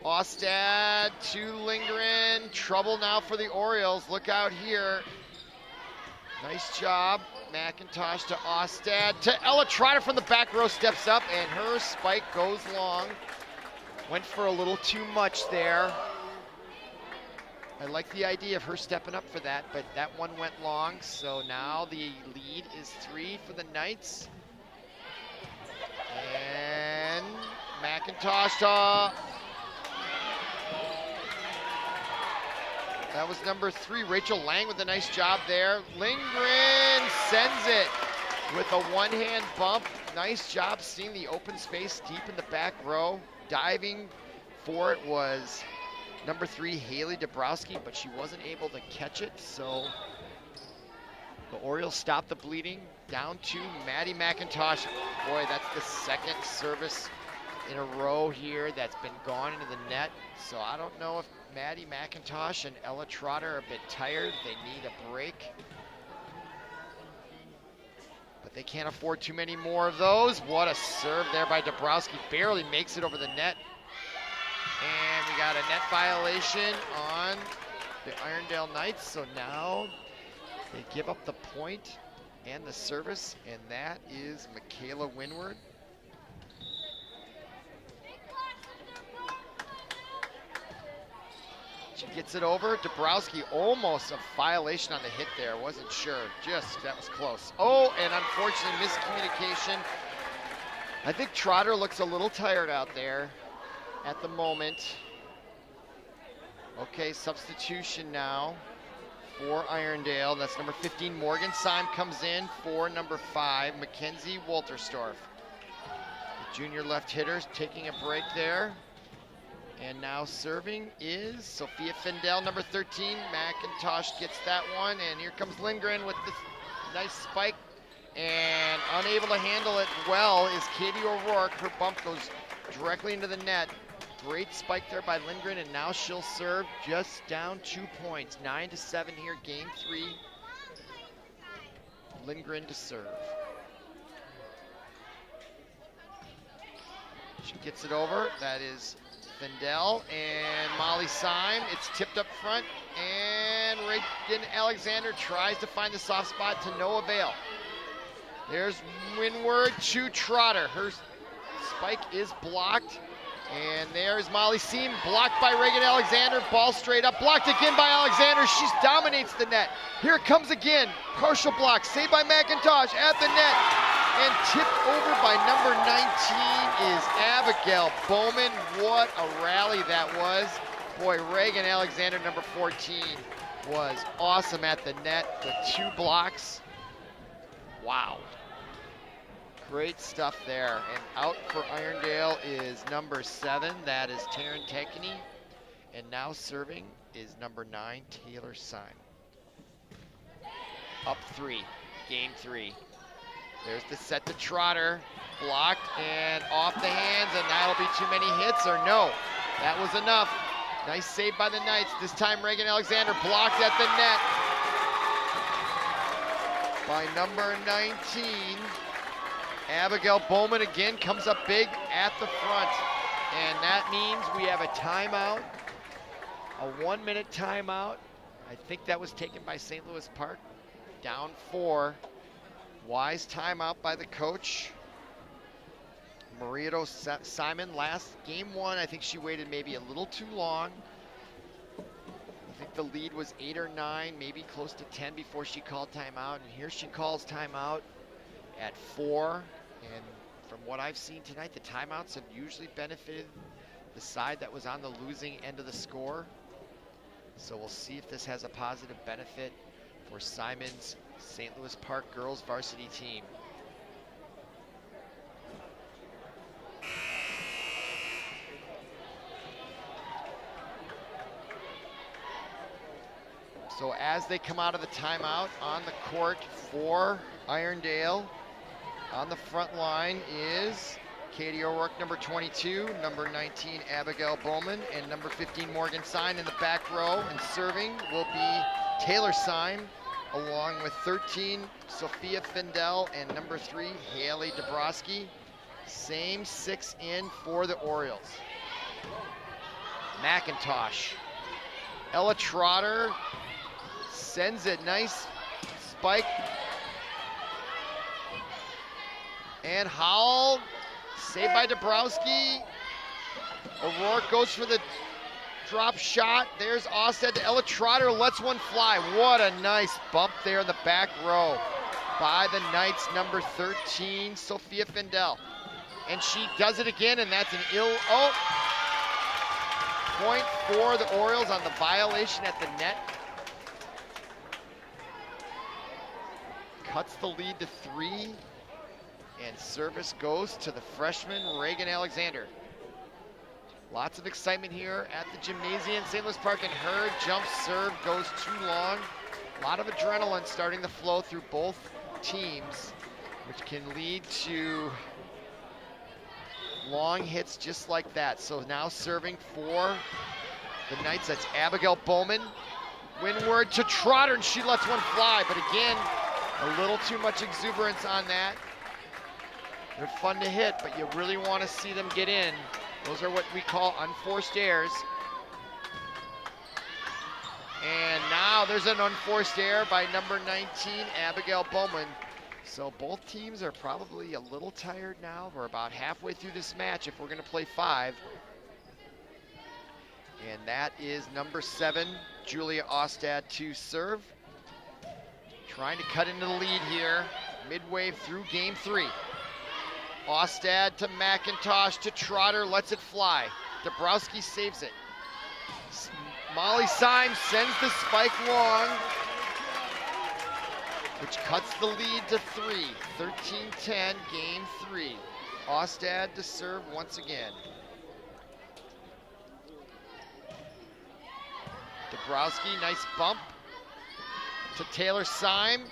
Ostad to Lindgren. Trouble now for the Orioles. Look out here. Nice job. McIntosh to Ostad. To Ella Trotter from the back row, steps up, and her spike goes long. Went for a little too much there. I like the idea of her stepping up for that, but that one went long, so now the lead is 3 for the Knights. And McIntosh, that was number 3, Rachel Lang with a nice job there. Lindgren sends it with a one-hand bump. Nice job seeing the open space deep in the back row. Diving for it was number 3, Haley Dabrowski, but she wasn't able to catch it, so the Orioles stopped the bleeding. Down to Maddie McIntosh. Boy, that's the second service in a row here that's been gone into the net. So I don't know if Maddie McIntosh and Ella Trotter are a bit tired. They need a break. But they can't afford too many more of those. What a serve there by Dabrowski. Barely makes it over the net. And we got a net violation on the Irondale Knights. So now they give up the point and the service, and that is Michaela Windward. She gets it over. Dabrowski, almost a violation on the hit there. Wasn't sure. Just, that was close. Oh, and unfortunately, miscommunication. I think Trotter looks a little tired out there at the moment. Okay, substitution now for Irondale. That's number 15, Morgan Syme comes in for number 5, Mackenzie Wolterstorff. The junior left hitter taking a break there. And now serving is Sophia Findell, number 13. McIntosh gets that one, and here comes Lindgren with this nice spike. And unable to handle it well is Katie O'Rourke. Her bump goes directly into the net. Great spike there by Lindgren, and now she'll serve just down 2 points. 9-7 here, game 3. Lindgren to serve. She gets it over. That is Findell and Molly Syme. It's tipped up front, and Reagan Alexander tries to find the soft spot to no avail. There's Windward to Trotter. Her spike is blocked. And there's Molly Syme, blocked by Reagan Alexander. Ball straight up, blocked again by Alexander. She dominates the net. Here it comes again. Partial block, saved by McIntosh at the net. And tipped over by number 19 is Abigail Bowman. What a rally that was. Boy, Reagan Alexander, number 14, was awesome at the net with 2 blocks. Wow. Great stuff there. And out for Irondale is number 7. That is Taryn Tenkeny. And now serving is number 9, Taylor Syme. Up 3, game 3. There's the set to Trotter. Blocked and off the hands, and that'll be too many hits, or no. That was enough. Nice save by the Knights. This time Reagan Alexander blocked at the net by number 19. Abigail Bowman again comes up big at the front. And that means we have a timeout, a 1-minute timeout. I think that was taken by St. Louis Park. Down 4. Wise timeout by the coach. Marieto Simon, last game 1, I think she waited maybe a little too long. I think the lead was 8 or 9, maybe close to 10 before she called timeout. And here she calls timeout at 4. And from what I've seen tonight, the timeouts have usually benefited the side that was on the losing end of the score. So we'll see if this has a positive benefit for Simon's St. Louis Park girls varsity team. So as they come out of the timeout, on the court for Irondale, on the front line is Katie O'Rourke, number 22, number 19, Abigail Bowman, and number 15, Morgan Syme in the back row. And serving will be Taylor Syme, along with 13, Sophia Findell, and number 3, Haley Dabrowski. Same 6 in for the Orioles. McIntosh. Ella Trotter sends it, nice spike. And Howell, saved by Dabrowski. O'Rourke goes for the drop shot. There's Ostad to Ella Trotter, lets one fly. What a nice bump there in the back row by the Knights, number 13, Sophia Findel. And she does it again, and that's an point for the Orioles on the violation at the net. Cuts the lead to 3, and service goes to the freshman, Reagan Alexander. Lots of excitement here at the gymnasium, St. Louis Park, and her jump serve goes too long. A lot of adrenaline starting to flow through both teams, which can lead to long hits just like that. So now serving for the Knights, that's Abigail Bowman. Windward to Trotter, and she lets one fly, but again, a little too much exuberance on that. They're fun to hit, but you really want to see them get in. Those are what we call unforced errors. And now there's an unforced error by number 19, Abigail Bowman. So both teams are probably a little tired now. We're about halfway through this match if we're going to play 5. And that is number 7, Julia Ostad to serve. Trying to cut into the lead here, midway through game 3. Ostad to McIntosh to Trotter, lets it fly. Dabrowski saves it. Molly Symes sends the spike long, which cuts the lead to 3. 13-10, game 3. Ostad to serve once again. Dabrowski, nice bump to Taylor Syme.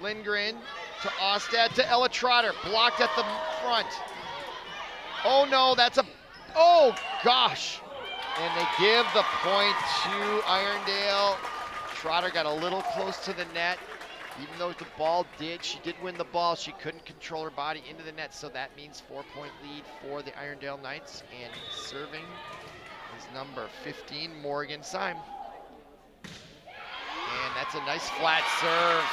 Lindgren to Ostad to Ella Trotter, blocked at the front. Oh no, that's oh gosh. And they give the point to Irondale. Trotter got a little close to the net. Even though she did win the ball, she couldn't control her body into the net, so that means 4-point lead for the Irondale Knights, and serving is number 15, Morgan Syme. And that's a nice flat serve.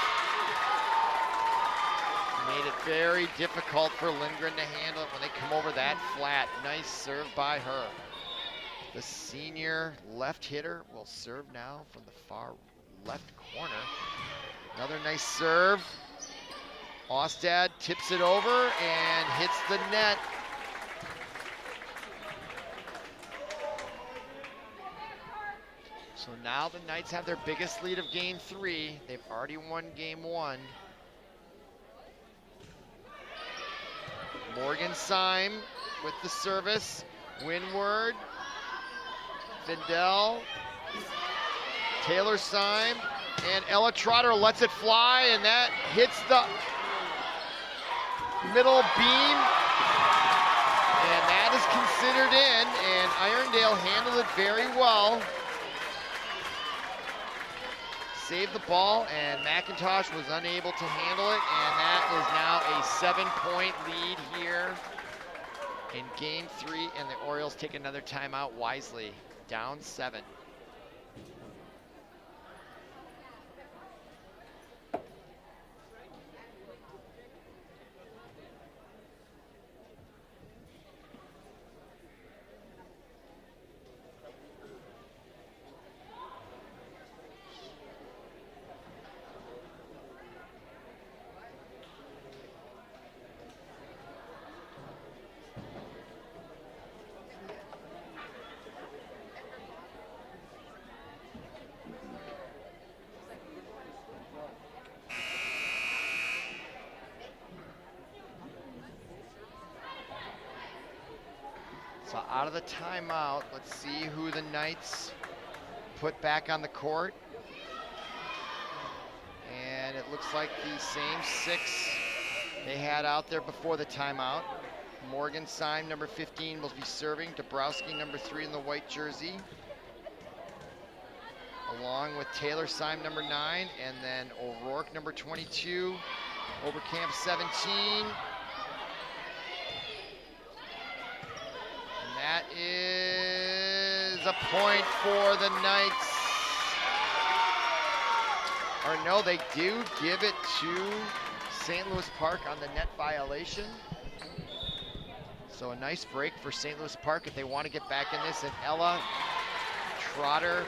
Made it very difficult for Lindgren to handle it when they come over that flat. Nice serve by her. The senior left hitter will serve now from the far left corner. Another nice serve. Ostad tips it over and hits the net. So now the Knights have their biggest lead of game 3. They've already won game 1. Morgan Syme with the service. Windward. Findel. Taylor Syme. And Ella Trotter lets it fly, and that hits the middle beam. And that is considered in, and Irondale handled it very well. Saved the ball, and McIntosh was unable to handle it, and that is now a 7-point lead here in game 3, and the Orioles take another timeout wisely, down 7. So out of the timeout, let's see who the Knights put back on the court. And it looks like the same 6 they had out there before the timeout. Morgan Syme, number 15, will be serving. Dabrowski, number 3 in the white jersey. Along with Taylor Syme, number 9, and then O'Rourke, number 22. Overcamp, 17. That is a point for the Knights. Or no, they do give it to St. Louis Park on the net violation. So a nice break for St. Louis Park if they want to get back in this. And Ella Trotter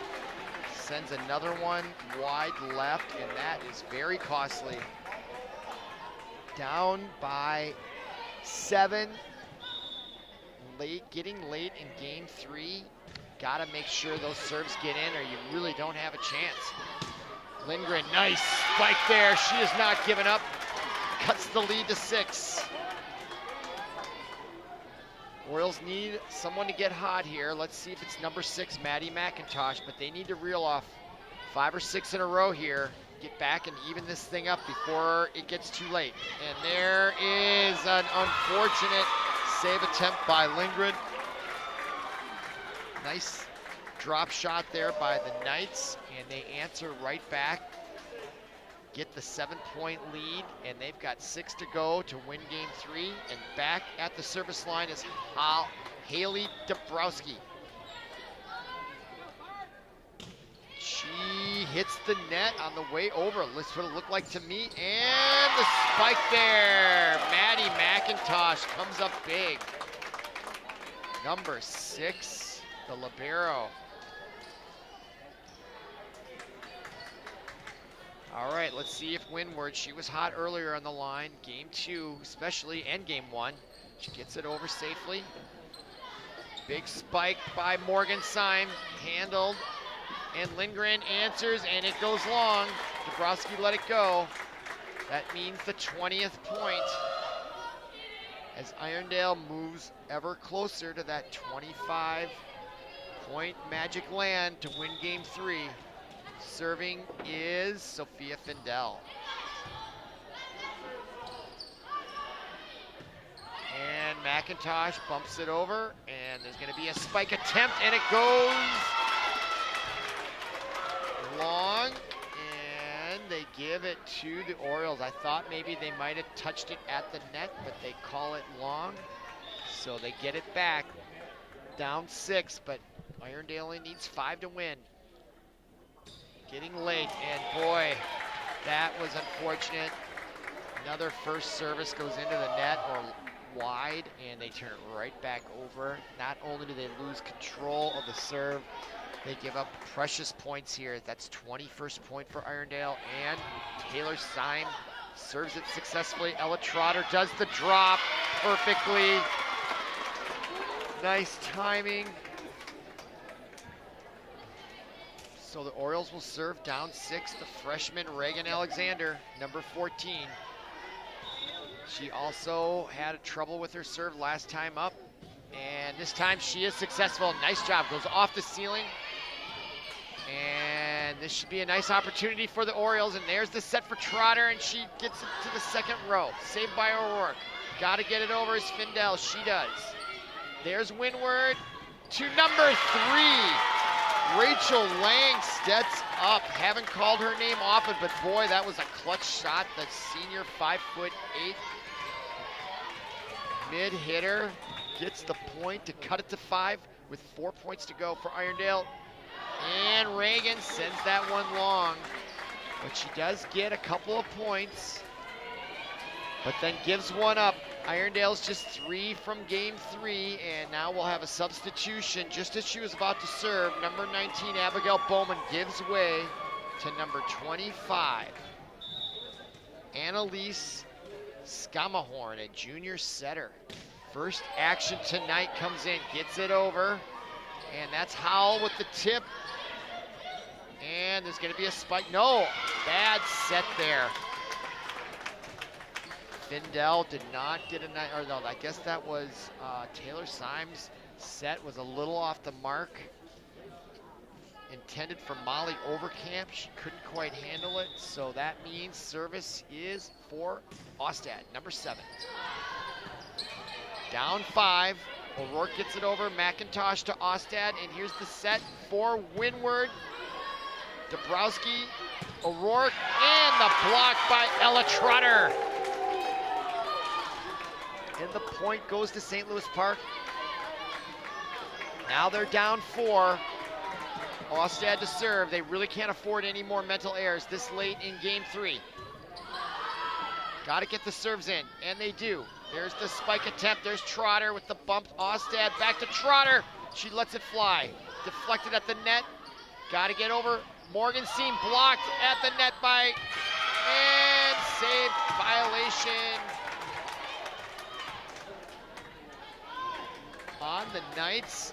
sends another one wide left, and that is very costly. Down by 7. Getting late in game 3. Gotta make sure those serves get in or you really don't have a chance. Lindgren, nice spike there. She is not giving up. Cuts the lead to 6. Orioles need someone to get hot here. Let's see if it's number 6, Maddie McIntosh, but they need to reel off 5 or 6 in a row here. Get back and even this thing up before it gets too late. And there is an unfortunate save attempt by Lindgren. Nice drop shot there by the Knights, and they answer right back. Get the 7-point lead, and they've got 6 to go to win game 3. And back at the service line is Haley Dabrowski. She hits the net on the way over. That's what it looked like to me. And the spike there. Maddie McIntosh comes up big. Number 6, the libero. All right, let's see if Windward, she was hot earlier on the line, game 2 especially, and game 1. She gets it over safely. Big spike by Morgan Syme, handled, and Lindgren answers, and it goes long. Dabrowski let it go. That means the 20th point as Irondale moves ever closer to that 25-point magic land to win game 3. Serving is Sophia Findell. And McIntosh bumps it over, and there's going to be a spike attempt, and it goes long, and they give it to the Orioles. I thought maybe they might have touched it at the net, but they call it long, so they get it back. Down 6, but Irondale only needs 5 to win. Getting late, and boy, that was unfortunate. Another first service goes into the net or wide, and they turn it right back over. Not only do they lose control of the serve, they give up precious points here. That's 21st point for Irondale, and Taylor Syme serves it successfully. Ella Trotter does the drop perfectly. Nice timing. So the Orioles will serve down 6, the freshman Reagan Alexander, number 14. She also had trouble with her serve last time up, and this time she is successful. Nice job, goes off the ceiling. And this should be a nice opportunity for the Orioles, and there's the set for Trotter, and she gets it to the second row. Saved by O'Rourke. Gotta get it over as Findell, she does. There's Windward to number 3. Rachel Lang steps up. Haven't called her name often, but boy, that was a clutch shot. The senior 5'8" mid hitter gets the point to cut it to 5 with 4 points to go for Irondale. And Reagan sends that one long, but she does get a couple of points, but then gives one up. Irondale's just 3 from game 3, and now we'll have a substitution just as she was about to serve. Number 19, Abigail Bowman, gives way to number 25, Annalise Skamahorn, a junior setter. First action tonight comes in, gets it over, and that's Howell with the tip. And there's going to be a spike. No, bad set there. Findell did not get a nice, or no, I guess that was Taylor Syme's set was a little off the mark. Intended for Molly Overcamp. She couldn't quite handle it, so that means service is for Ostad, number 7. Down 5. O'Rourke gets it over. McIntosh to Ostad, and here's the set for Windward. Dabrowski, O'Rourke, and the block by Ella Trotter. And the point goes to St. Louis Park. Now they're down 4. Ostad to serve. They really can't afford any more mental errors this late in game 3. Got to get the serves in, and they do. There's the spike attempt. There's Trotter with the bump. Ostad back to Trotter. She lets it fly. Deflected at the net. got to get over. Morgenstein blocked at the net by, and save violation on the Knights.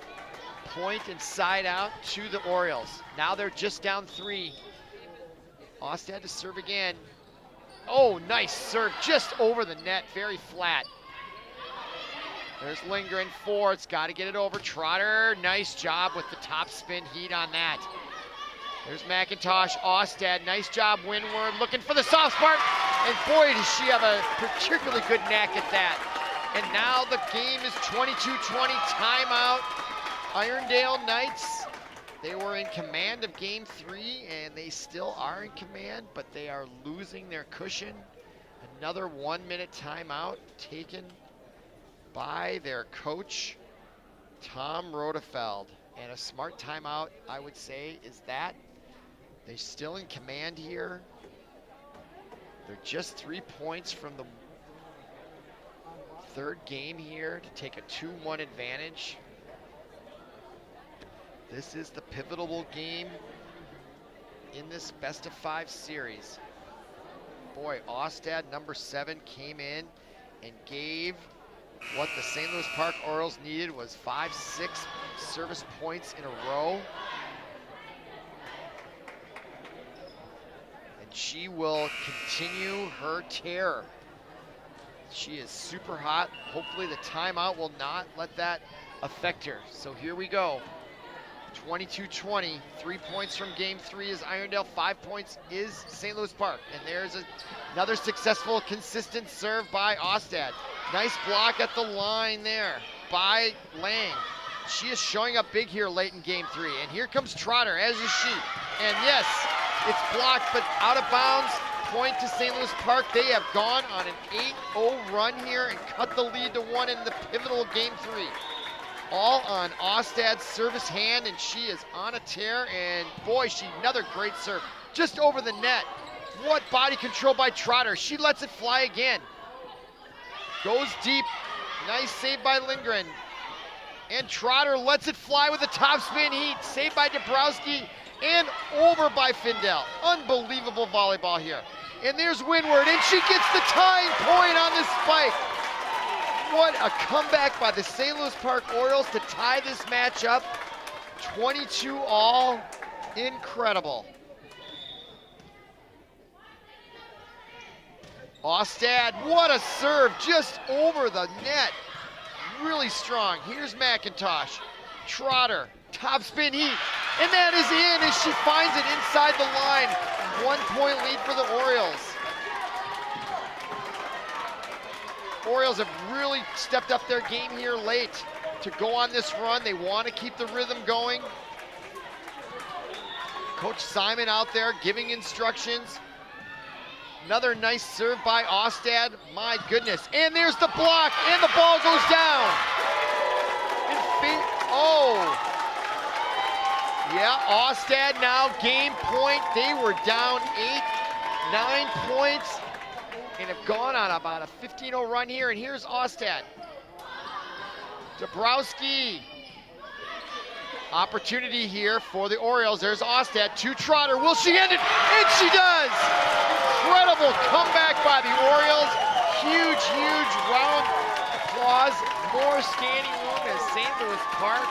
Point and side out to the Orioles. Now they're just down 3. Ostad to serve again. Oh, nice serve, just over the net, very flat. There's Lindgren, Ford's got to get it over. Trotter, nice job with the top spin heat on that. There's McIntosh, Ostad, nice job, Windward, looking for the soft spot. And boy, does she have a particularly good knack at that. And now the game is 22-20, timeout. Irondale Knights, they were in command of game 3, and they still are in command, but they are losing their cushion. Another 1-minute timeout taken by their coach, Tom Rodefeld. And a smart timeout, I would say, is that they're still in command here. They're just 3 points from the third game here to take a 2-1 advantage. This is the pivotal game in this best-of-5 series. Boy, Ostad, number 7, came in and gave what the St. Louis Park Orioles needed was 5-6 service points in a row. And she will continue her tear. She is super hot. Hopefully the timeout will not let that affect her. So here we go. 22-20, 3 points from game 3 is Irondale, 5 points is St. Louis Park. And there's another successful, consistent serve by Ostad. Nice block at the line there by Lang. She is showing up big here late in game 3. And here comes Trotter, as is she. And yes, it's blocked, but out of bounds. Point to St. Louis Park. They have gone on an 8-0 run here and cut the lead to 1 in the pivotal game 3. All on Ostad's service hand, and she is on a tear, and boy, another great serve. Just over the net. What body control by Trotter. She lets it fly again. Goes deep. Nice save by Lindgren. And Trotter lets it fly with a top spin heat. Saved by Dabrowski and over by Findell. Unbelievable volleyball here. And there's Windward, and she gets the tying point on this spike. What a comeback by the St. Louis Park Orioles to tie this match up. 22-all. Incredible. Ostad, what a serve, just over the net. Really strong. Here's McIntosh. Trotter, top spin heat. And that is in as she finds it inside the line. 1-point lead for the Orioles. Orioles have really stepped up their game here late to go on this run. They want to keep the rhythm going. Coach Simon out there giving instructions. Another nice serve by Ostad. My goodness. And there's the block, and the ball goes down. Yeah, Ostad now game point. They were down 8-9 points and have gone on about a 15-0 run here. And here's Ostad. Dabrowski. Opportunity here for the Orioles. There's Ostad to Trotter. Will she end it? And she does! Incredible comeback by the Orioles. Huge, huge round applause. More standing room as St. Louis Park.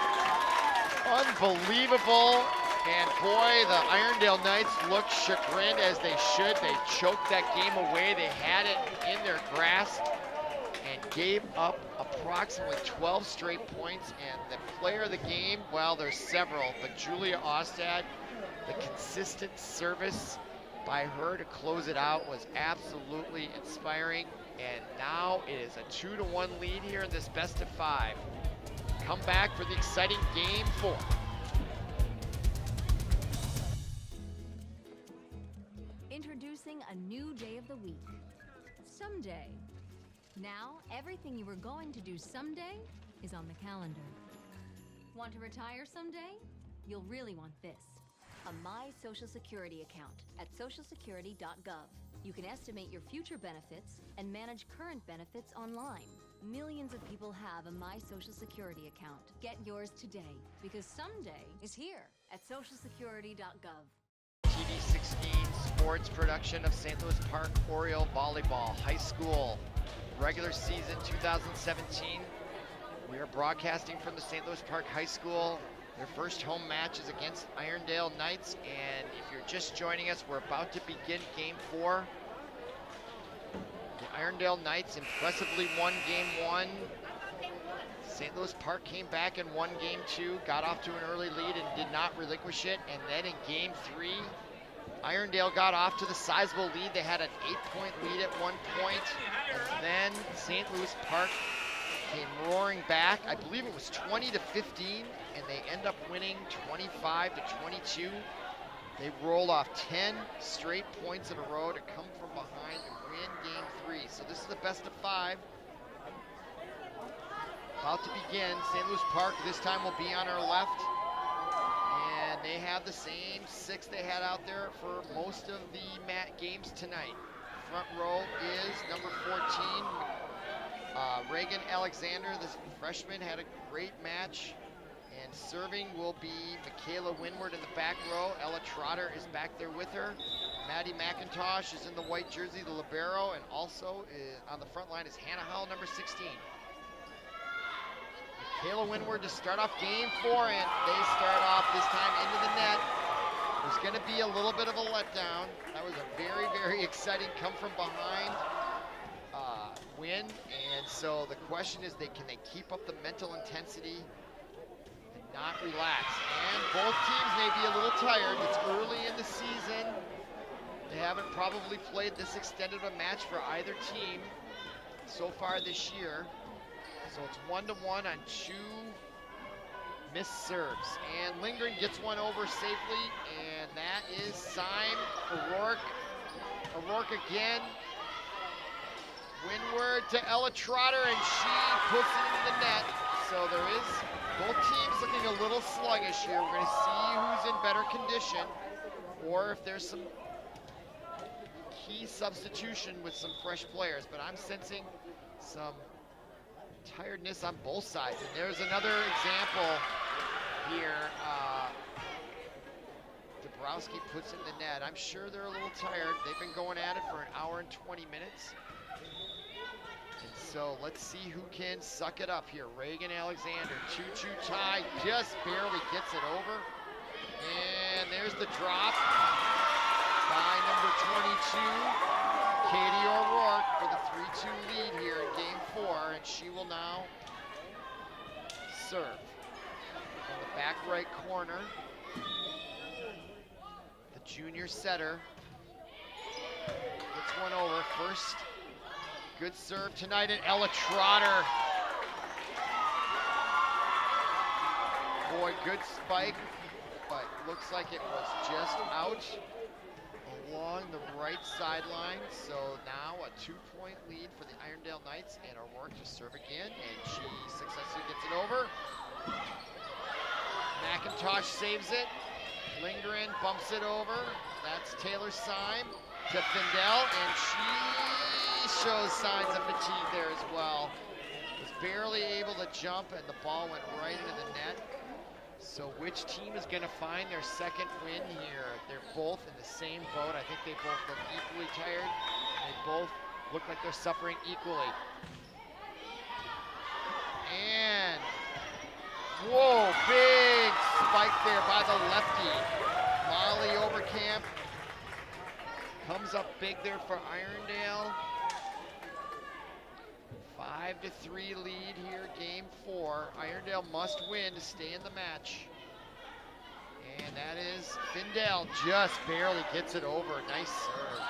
Unbelievable. And boy, the Irondale Knights look chagrined, as they should. They choked that game away. They had it in their grasp and gave up approximately 12 straight points. And the player of the game, well, there's several, but Julia Ostad, the consistent service by her to close it out was absolutely inspiring. And now it is a 2-1 lead here in this best of 5. Come back for the exciting game 4. Introducing a new day of the week, someday. Now, everything you were going to do someday is on the calendar. Want to retire someday? You'll really want this. A My Social Security account at socialsecurity.gov. You can estimate your future benefits and manage current benefits online. Millions of people have a My Social Security account. Get yours today, because someday is here at socialsecurity.gov. TV 16 sports production of St. Louis Park Oriole Volleyball High School regular season 2017. We are broadcasting from the St. Louis Park High School. Their first home match is against Irondale Knights, and if you're just joining us, we're about to begin game 4. The Irondale Knights impressively won game 1. St. Louis Park came back and won game 2, got off to an early lead and did not relinquish it, and then in game 3, Irondale got off to the sizable lead. They had an 8-point lead at one point, and then St. Louis Park came roaring back. I believe it was 20-15, and they end up winning 25-22. They rolled off 10 straight points in a row to come from behind and win game 3. So this is the best of 5. About to begin. St. Louis Park this time will be on our left. And they have the same 6 they had out there for most of the games tonight. Front row is number 14, Reagan Alexander, the freshman, had a great match. And serving will be Michaela Winward in the back row. Ella Trotter is back there with her. Maddie McIntosh is in the white jersey, the libero, and also on the front line is Hannah Howell, number 16. Michaela Winward to start off game 4, and they start off this time into the net. There's going to be a little bit of a letdown. That was a very, very exciting come from behind win, and so the question is, can they keep up the mental intensity and not relax? And both teams may be a little tired. It's early in the season. They haven't probably played this extended a match for either team so far this year. So it's 1-1 on 2 missed serves. And Lindgren gets one over safely, and that is Syme. O'Rourke. O'Rourke again. Winward to Ella Trotter, and she puts it into the net. So there is both teams looking a little sluggish here. We're going to see who's in better condition, or if there's some key substitution with some fresh players. But I'm sensing some tiredness on both sides. And there's another example here. Dabrowski puts in the net. I'm sure they're a little tired. They've been going at it for an hour and 20 minutes. And so let's see who can suck it up here. Reagan Alexander, 2-2 tie, just barely gets it over. And there's the drop by number 22, Katie O'Rourke, for the 3-2 lead here in game 4, and she will now serve. On the back right corner, the junior setter gets one over. First good serve tonight, and Ella Trotter. Boy, good spike, but looks like it was just out along the right sideline. So now a 2-point lead for the Irondale Knights, and O'Rourke to serve again, and she successfully gets it over. McIntosh saves it. Lindgren bumps it over. That's Taylor Syme to Findell, and she shows signs of fatigue there as well. Was barely able to jump, and the ball went right into the net. So which team is going to find their second win here? They're both in the same boat. I think they both look equally tired. They both look like they're suffering equally. And, whoa, big spike there by the lefty. Molly Overcamp comes up big there for Irondale. 5-3 lead here, game 4. Irondale must win to stay in the match. And that is Findell, just barely gets it over. Nice serve.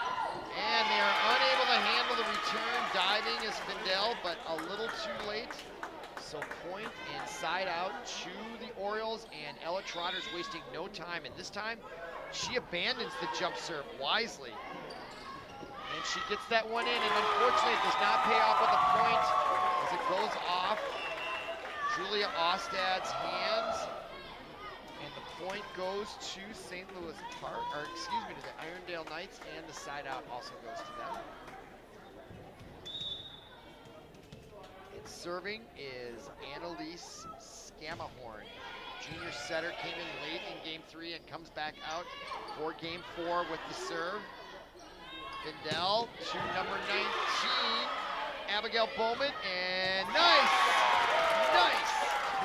And they are unable to handle the return. Diving is Findell, but a little too late. So point and side out to the Orioles, and Ella Trotter's wasting no time. And this time, she abandons the jump serve wisely. And she gets that one in, and unfortunately it does not pay off with a point as it goes off Julia Ostad's hands. And the point goes to St. Louis Park, or excuse me, to the Irondale Knights, and the side out also goes to them. And Serving is Annalise Scamahorn. Junior setter came in late in game 3 and comes back out for game 4 with the serve. Findell to number 19, Abigail Bowman, and nice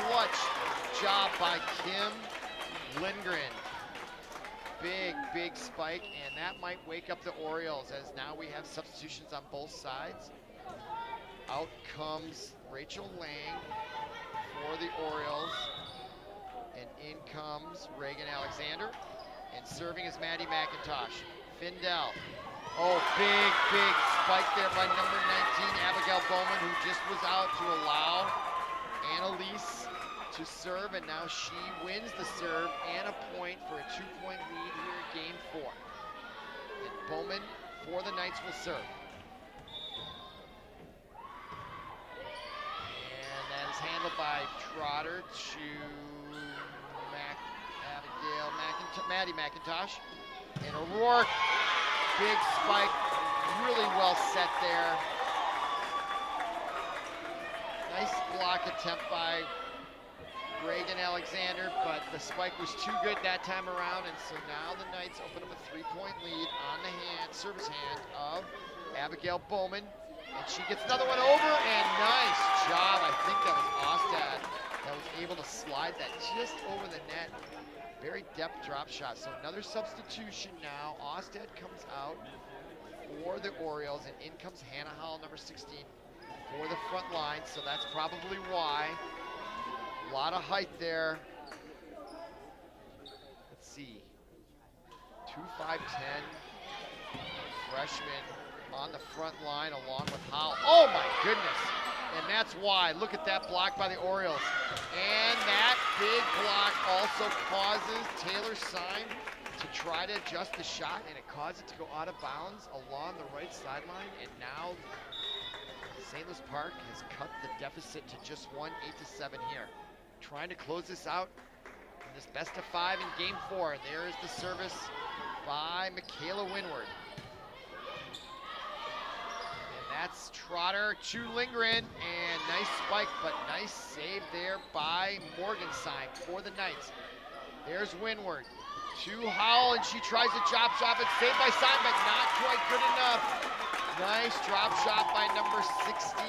clutch job by Kim Lindgren. Big spike, and that might wake up the Orioles as now we have substitutions on both sides. Out comes Rachel Lang for the Orioles, and in comes Reagan Alexander, and serving is Maddie McIntosh. Findell, oh, big spike there by number 19, Abigail Bowman, who just was out to allow Annalise to serve, and now she wins the serve and a point for a 2-point lead here in game 4. And Bowman for the Knights will serve. And that is handled by Trotter to Maddie McIntosh. And O'Rourke, big spike, really well set there. Nice block attempt by Reagan Alexander, but the spike was too good that time around, and so now the Knights open up a 3-point lead on the service hand of Abigail Bowman, and she gets another one over, and nice job. I think that was Ostad that was able to slide that just over the net. Very depth drop shot. So another substitution now. Ostad comes out for the Orioles, and in comes Hannah Howell, number 16, for the front line, so that's probably why. A lot of height there. Let's see. 2'5", 10 freshman on the front line along with Howell. Oh my goodness. And that's why. Look at that block by the Orioles. And that big block also causes Taylor Syme to try to adjust the shot, and it caused it to go out of bounds along the right sideline. And now St. Louis Park has cut the deficit to just one, 8-7 here. Trying to close this out in this best of 5 in game 4. And there is the service by Michaela Winward. And that's Trotter to Lindgren, and nice spike, but nice save there by Morgensheim for the Knights. There's Winward to Howell, and she tries to chop shot. It's saved by Syme, but not quite good enough. Nice drop shot by number 16,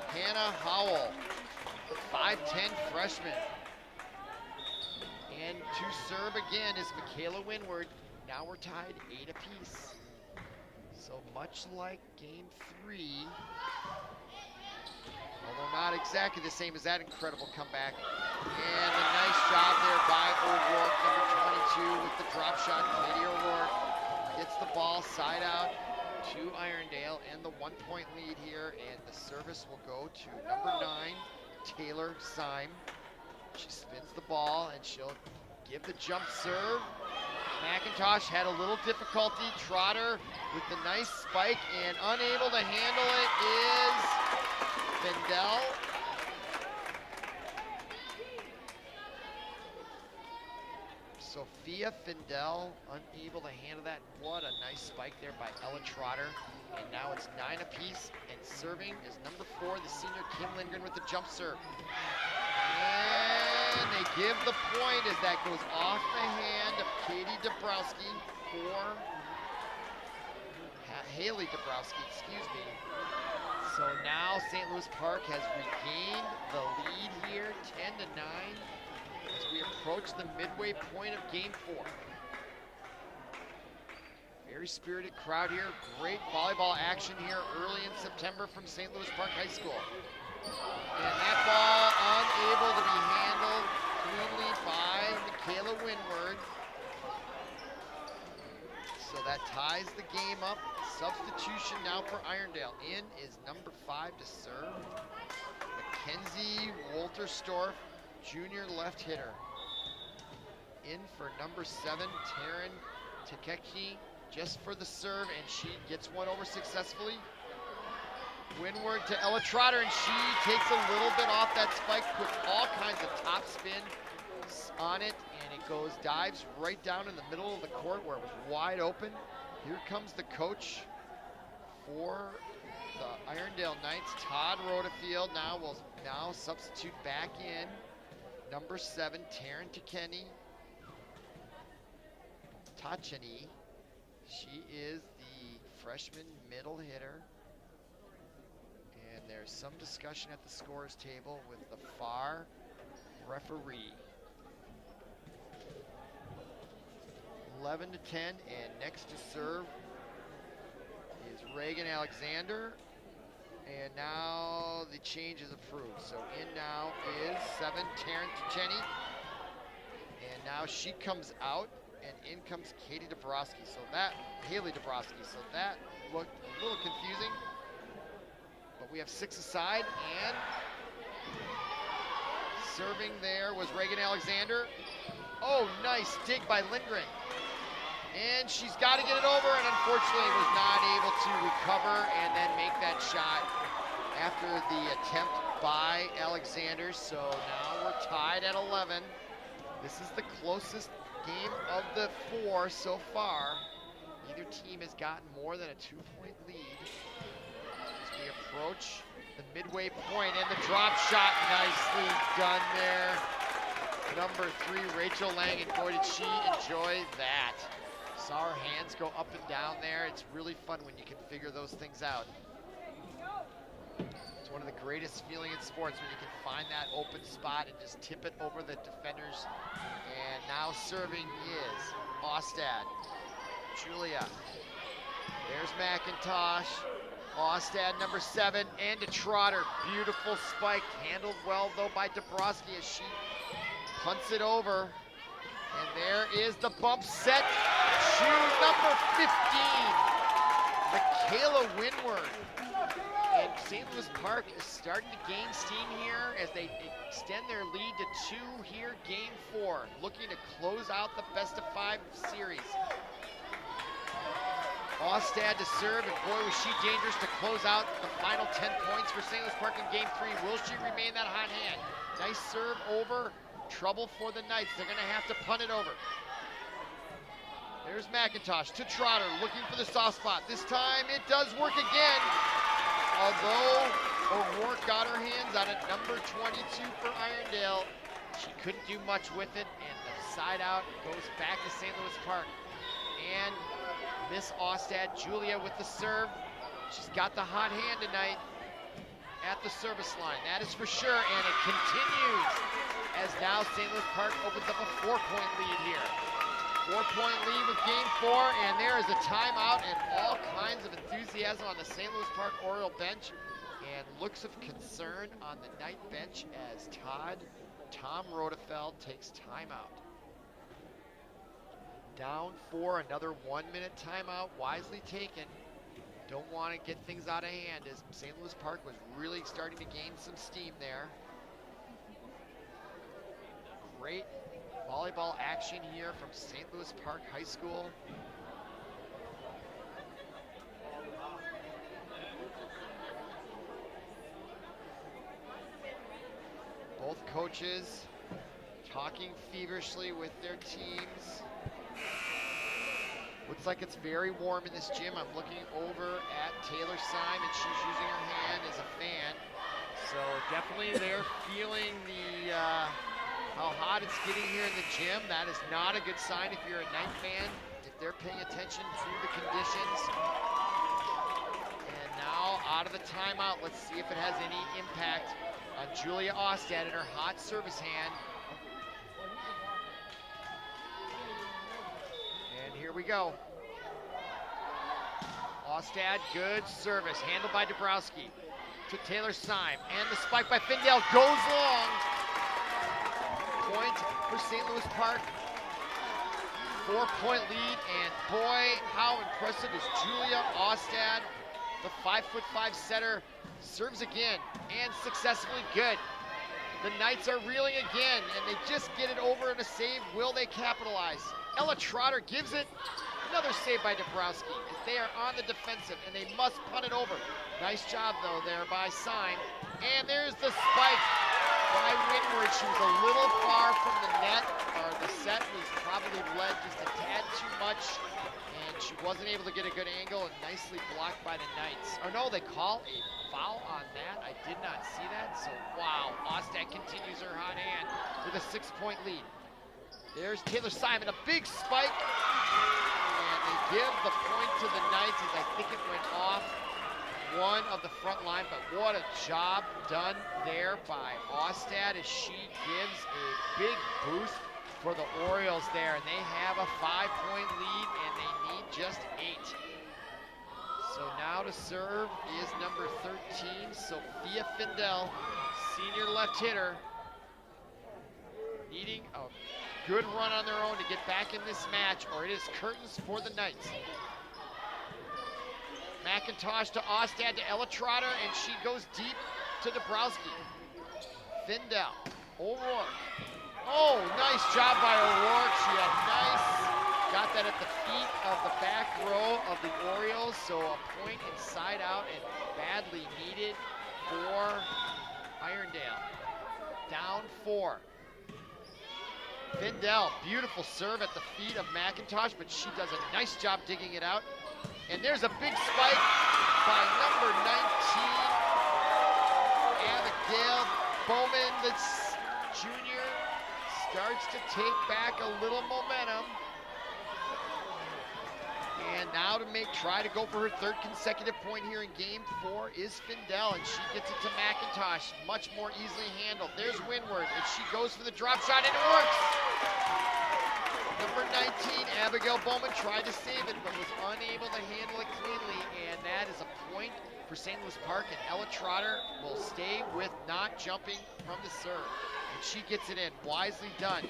Hannah Howell. 5'10" freshman. And to serve again is Michaela Winward. Now we're tied 8 apiece. So much like game 3, although not exactly the same as that incredible comeback. And a nice job there by O'Rourke, number 22, with the drop shot. Katie O'Rourke gets the ball side out to Irondale, and the 1-point lead here, and the service will go to number 9, Taylor Syme. She spins the ball, and she'll give the jump serve. McIntosh had a little difficulty. Trotter with the nice spike, and unable to handle it is Findell. Sophia Findell unable to handle that. What a nice spike there by Ella Trotter. And now it's 9 apiece, and serving is number 4, the senior Kim Lindgren with the jump serve. And they give the point as that goes off the hand of Katie Dabrowski for Haley Dabrowski, excuse me. So now St. Louis Park has regained the lead here, 10-9, as we approach the midway point of game 4. Very spirited crowd here. Great volleyball action here early in September from St. Louis Park High School. And that ball unable to be handled cleanly by Michaela Winward. So that ties the game up. Substitution now for Irondale. In is number 5 to serve, Mackenzie Wolterstorff, junior left hitter. In for number 7, Taryn Takeki, just for the serve, and she gets one over successfully. Winward to Ella Trotter, and she takes a little bit off that spike, puts all kinds of top spin on it, and it goes, dives right down in the middle of the court where it was wide open. Here comes the coach for the Irondale Knights. Todd Rodefield now will substitute back in. Number 7, Taryn Tacheni. She is the freshman middle hitter. And there's some discussion at the scores table with the FAR referee. 11-10, and next to serve is Reagan Alexander. And now the change is approved. So in now is 7, Taryn Tacheni. And now she comes out, and in comes Haley Dabrowski. So that looked a little confusing. But we have 6 aside, and serving there was Reagan Alexander. Oh, nice dig by Lindgren. And she's got to get it over, and unfortunately was not able to recover and then make that shot after the attempt by Alexander. So now we're tied at 11. This is the closest game of the 4 so far. Neither team has gotten more than a 2-point lead. As we approach the midway point, and the drop shot, nicely done there. Number 3, Rachel Lang, and boy did she enjoy that. Saw her hands go up and down there. It's really fun when you can figure those things out. It's one of the greatest feelings in sports when you can find that open spot and just tip it over the defenders. And now serving is Ostad. Julia. There's McIntosh. Ostad, number 7, and to Trotter. Beautiful spike, handled well though by Dabrowski as she punts it over. And there is the bump set to number 15, Michaela Winward. And St. Louis Park is starting to gain steam here as they extend their lead to 2 here, game 4, looking to close out the best of 5 series. Ostad to serve, and boy was she dangerous to close out the final 10 points for St. Louis Park in game 3. Will she remain that hot hand? Nice serve over. Trouble for the Knights. They're going to have to punt it over. There's McIntosh to Trotter, looking for the soft spot. This time it does work again. Although O'Rourke got her hands on it, number 22 for Irondale, she couldn't do much with it, and the side out goes back to St. Louis Park. And Miss Ostad, Julia with the serve. She's got the hot hand tonight at the service line. That is for sure, and it continues as now St. Louis Park opens up a 4-point lead here. 4-point lead with game 4, and there is a timeout and all kinds of enthusiasm on the St. Louis Park Oriole bench, and looks of concern on the Knight bench as Tom Rodefeld takes timeout. Down 4, another 1-minute timeout, wisely taken. Don't want to get things out of hand as St. Louis Park was really starting to gain some steam there. Great volleyball action here from St. Louis Park High School. Both coaches talking feverishly with their teams. Looks like it's very warm in this gym. I'm looking over at Taylor Syme, and she's using her hand as a fan. So definitely they're feeling the how hot it's getting here in the gym. That is not a good sign if you're a Knight fan, if they're paying attention to the conditions. And now out of the timeout, let's see if it has any impact on Julia Ostad and her hot service hand. And here we go. Ostad, good service, handled by Dabrowski to Taylor Syme, and the spike by Findale goes long. Point for St. Louis Park. 4-point lead, and boy, how impressive is Julia Ostad, the 5'5" setter, serves again and successfully good. The Knights are reeling again, and they just get it over in a save. Will they capitalize? Ella Trotter gives it. Another save by Dabrowski as they are on the defensive, and they must punt it over. Nice job, though, there by Syme. And there's the spike by Winward. She was a little far from the net, or the set was probably led just a tad too much. touch, and she wasn't able to get a good angle, and nicely blocked by the Knights. Or no, they call a foul on that. I did not see that, so wow. Ostad continues her hot hand with a 6-point lead. There's Taylor Simon, a big spike, and they give the point to the Knights as I think it went off one of the front line, but what a job done there by Ostad as she gives a big boost for the Orioles there, and they have a 5-point lead and they need just 8. So now to serve is number 13, Sophia Findell, senior left hitter, needing a good run on their own to get back in this match, or it is curtains for the Knights. McIntosh to Ostad to Ella Trotter, and she goes deep to Dabrowski. Findell, O'Rourke. Oh, nice job by O'Rourke. She had got that at the feet of the back row of the Orioles, so a point inside out and badly needed for Irondale. Down 4. Findell, beautiful serve at the feet of McIntosh, but she does a nice job digging it out. And there's a big spike by number 19, Abigail Bowman, the junior, starts to take back a little momentum. And now to try to go for her 3rd consecutive point here in game 4 is Findell, and she gets it to McIntosh, much more easily handled. There's Windward, and she goes for the drop shot, and it works! Number 19, Abigail Bowman, tried to save it, but was unable to handle it cleanly, and that is a point for St. Louis Park, and Ella Trotter will stay with not jumping from the serve. And she gets it in, wisely done.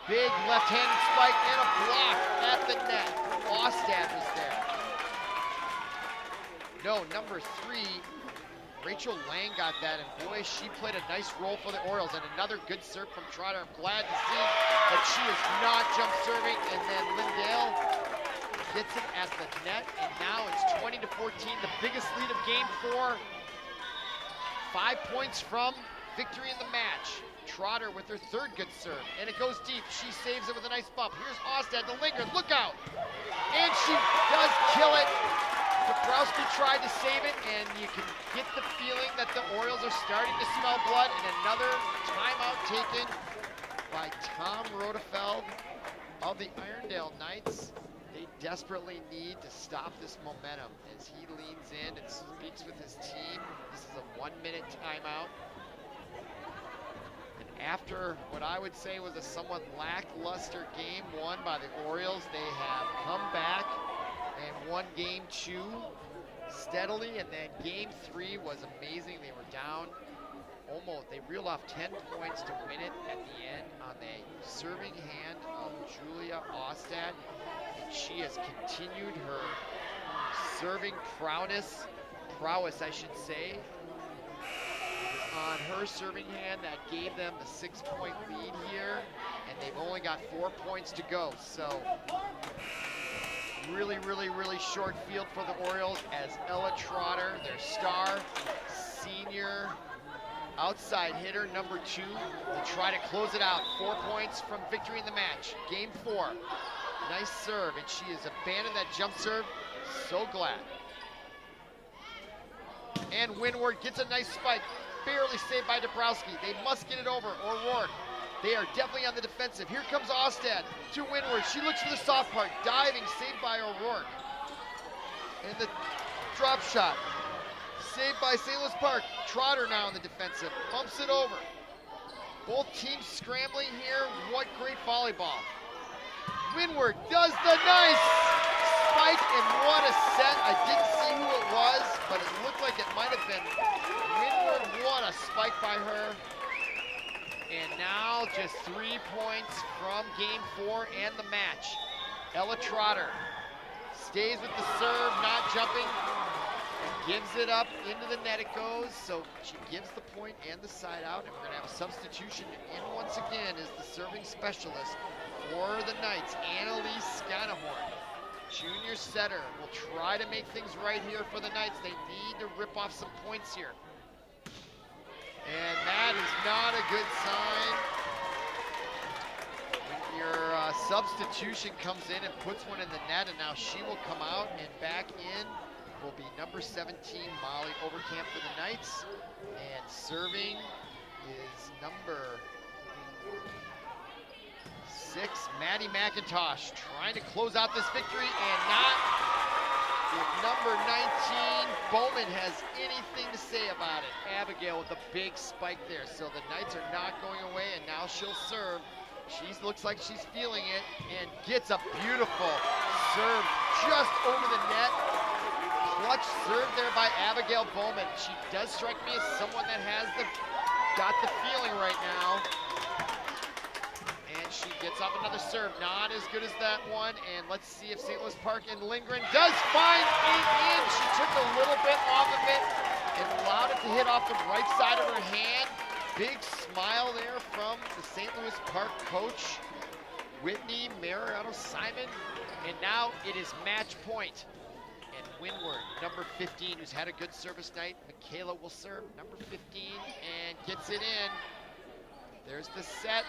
Big left-handed spike and a block at the net. Ostad was there. No, number 3, Rachel Lang got that, and boy, she played a nice role for the Orioles, and another good serve from Trotter. I'm glad to see that she is not jump serving, and then Lindale gets it at the net, and now it's 20-14, the biggest lead of game 4. 5 points from victory in the match. Trotter with her 3rd good serve, and it goes deep. She saves it with a nice bump. Here's Ostad to linger, look out! And she does kill it. Dabrowski tried to save it, and you can get the feeling that the Orioles are starting to smell blood, and another timeout taken by Tom Rodefeld of the Irondale Knights. They desperately need to stop this momentum as he leans in and speaks with his team. This is a 1-minute timeout. And after what I would say was a somewhat lackluster game won by the Orioles, they have come back and won game 2 steadily, and then game 3 was amazing. They were down almost, they reeled off 10 points to win it at the end on the serving hand of Julia Ostad, and she has continued her serving prowess I should say. On her serving hand, that gave them the 6-point lead here, and they've only got 4 points to go. So really short field for the Orioles as Ella Trotter, their star senior outside hitter, number 2, to try to close it out. 4 points from victory in the match. Game 4. Nice serve, and she has abandoned that jump serve. So glad. And Windward gets a nice spike. Barely saved by Dabrowski. They must get it over. O'Rourke. They are definitely on the defensive. Here comes Ostad to Windward. She looks for the soft part. Diving, saved by O'Rourke. And the drop shot. Saved by St. Louis Park. Trotter now on the defensive. Bumps it over. Both teams scrambling here. What great volleyball. Windward does the nice spike, and what a set. I didn't see who it was, but it looked like it might have been Windward. What a spike by her. And now just 3 points from game 4 and the match. Ella Trotter stays with the serve, not jumping, and gives it up into the net it goes. So she gives the point and the side out, and we're gonna have a substitution in once again as the serving specialist for the Knights, Annalise Scanahorn. Junior setter will try to make things right here for the Knights. They need to rip off some points here. And that is not a good sign when you're substitution comes in and puts one in the net, and now she will come out, and back in will be number 17, Molly Overcamp for the Knights. And serving is number 6, Maddie McIntosh, trying to close out this victory, and not if number 19, Bowman, has anything to say about it. Abigail with a big spike there. So the Knights are not going away, and now she'll serve. She looks like she's feeling it, and gets a beautiful serve just over the net. Clutch serve there by Abigail Bowman. She does strike me as someone that has got the feeling right now. And she gets off another serve, not as good as that one. And let's see if St. Louis Park and Lindgren does find a in. She took a little bit off of it and allowed it to hit off the right side of her hand. Big smile there from the St. Louis Park coach, Whitney Mariano-Simon. And now it is match point. And Windward, number 15, who's had a good service night. Michaela will serve, number 15, and gets it in. There's the set.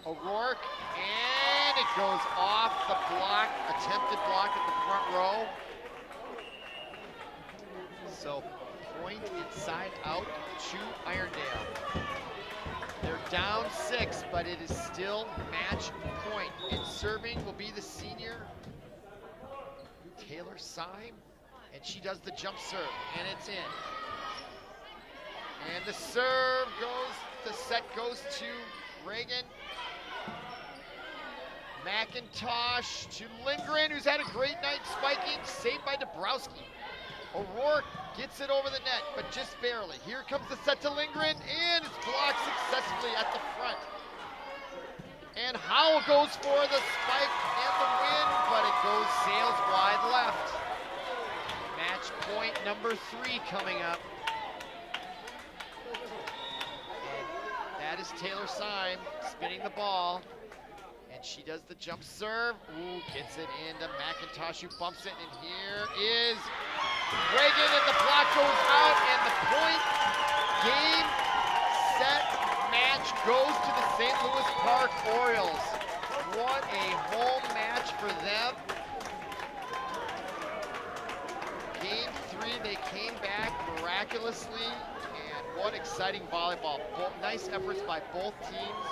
O'Rourke, and it goes off the block, attempted block at the front row. So point inside out to Irondale. They're down 6, but it is still match point. And serving will be the senior, Taylor Syme, and she does the jump serve, and it's in. And the serve goes, the set goes to Reagan. McIntosh to Lindgren, who's had a great night spiking, saved by Dabrowski. O'Rourke gets it over the net, but just barely. Here comes the set to Lindgren, and it's blocked successfully at the front. And Howell goes for the spike and the win, but it goes sails wide left. Match point number 3 coming up. And that is Taylor Syme spinning the ball. And she does the jump serve. Ooh, gets it into McIntosh, who bumps it. And here is Reagan, and the block goes out. And the point, game, set, match goes to the St. Louis Park Orioles. What a home match for them. Game 3, they came back miraculously. And what exciting volleyball. Nice efforts by both teams.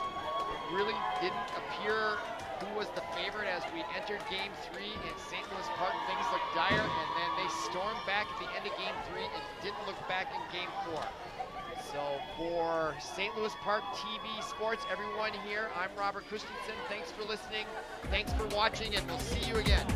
Really didn't appear who was the favorite as we entered game 3 in St. Louis Park. Things looked dire, and then they stormed back at the end of game 3 and didn't look back in game 4. So for St. Louis Park TV Sports, everyone here, I'm Robert Christensen. Thanks for listening. Thanks for watching, and we'll see you again.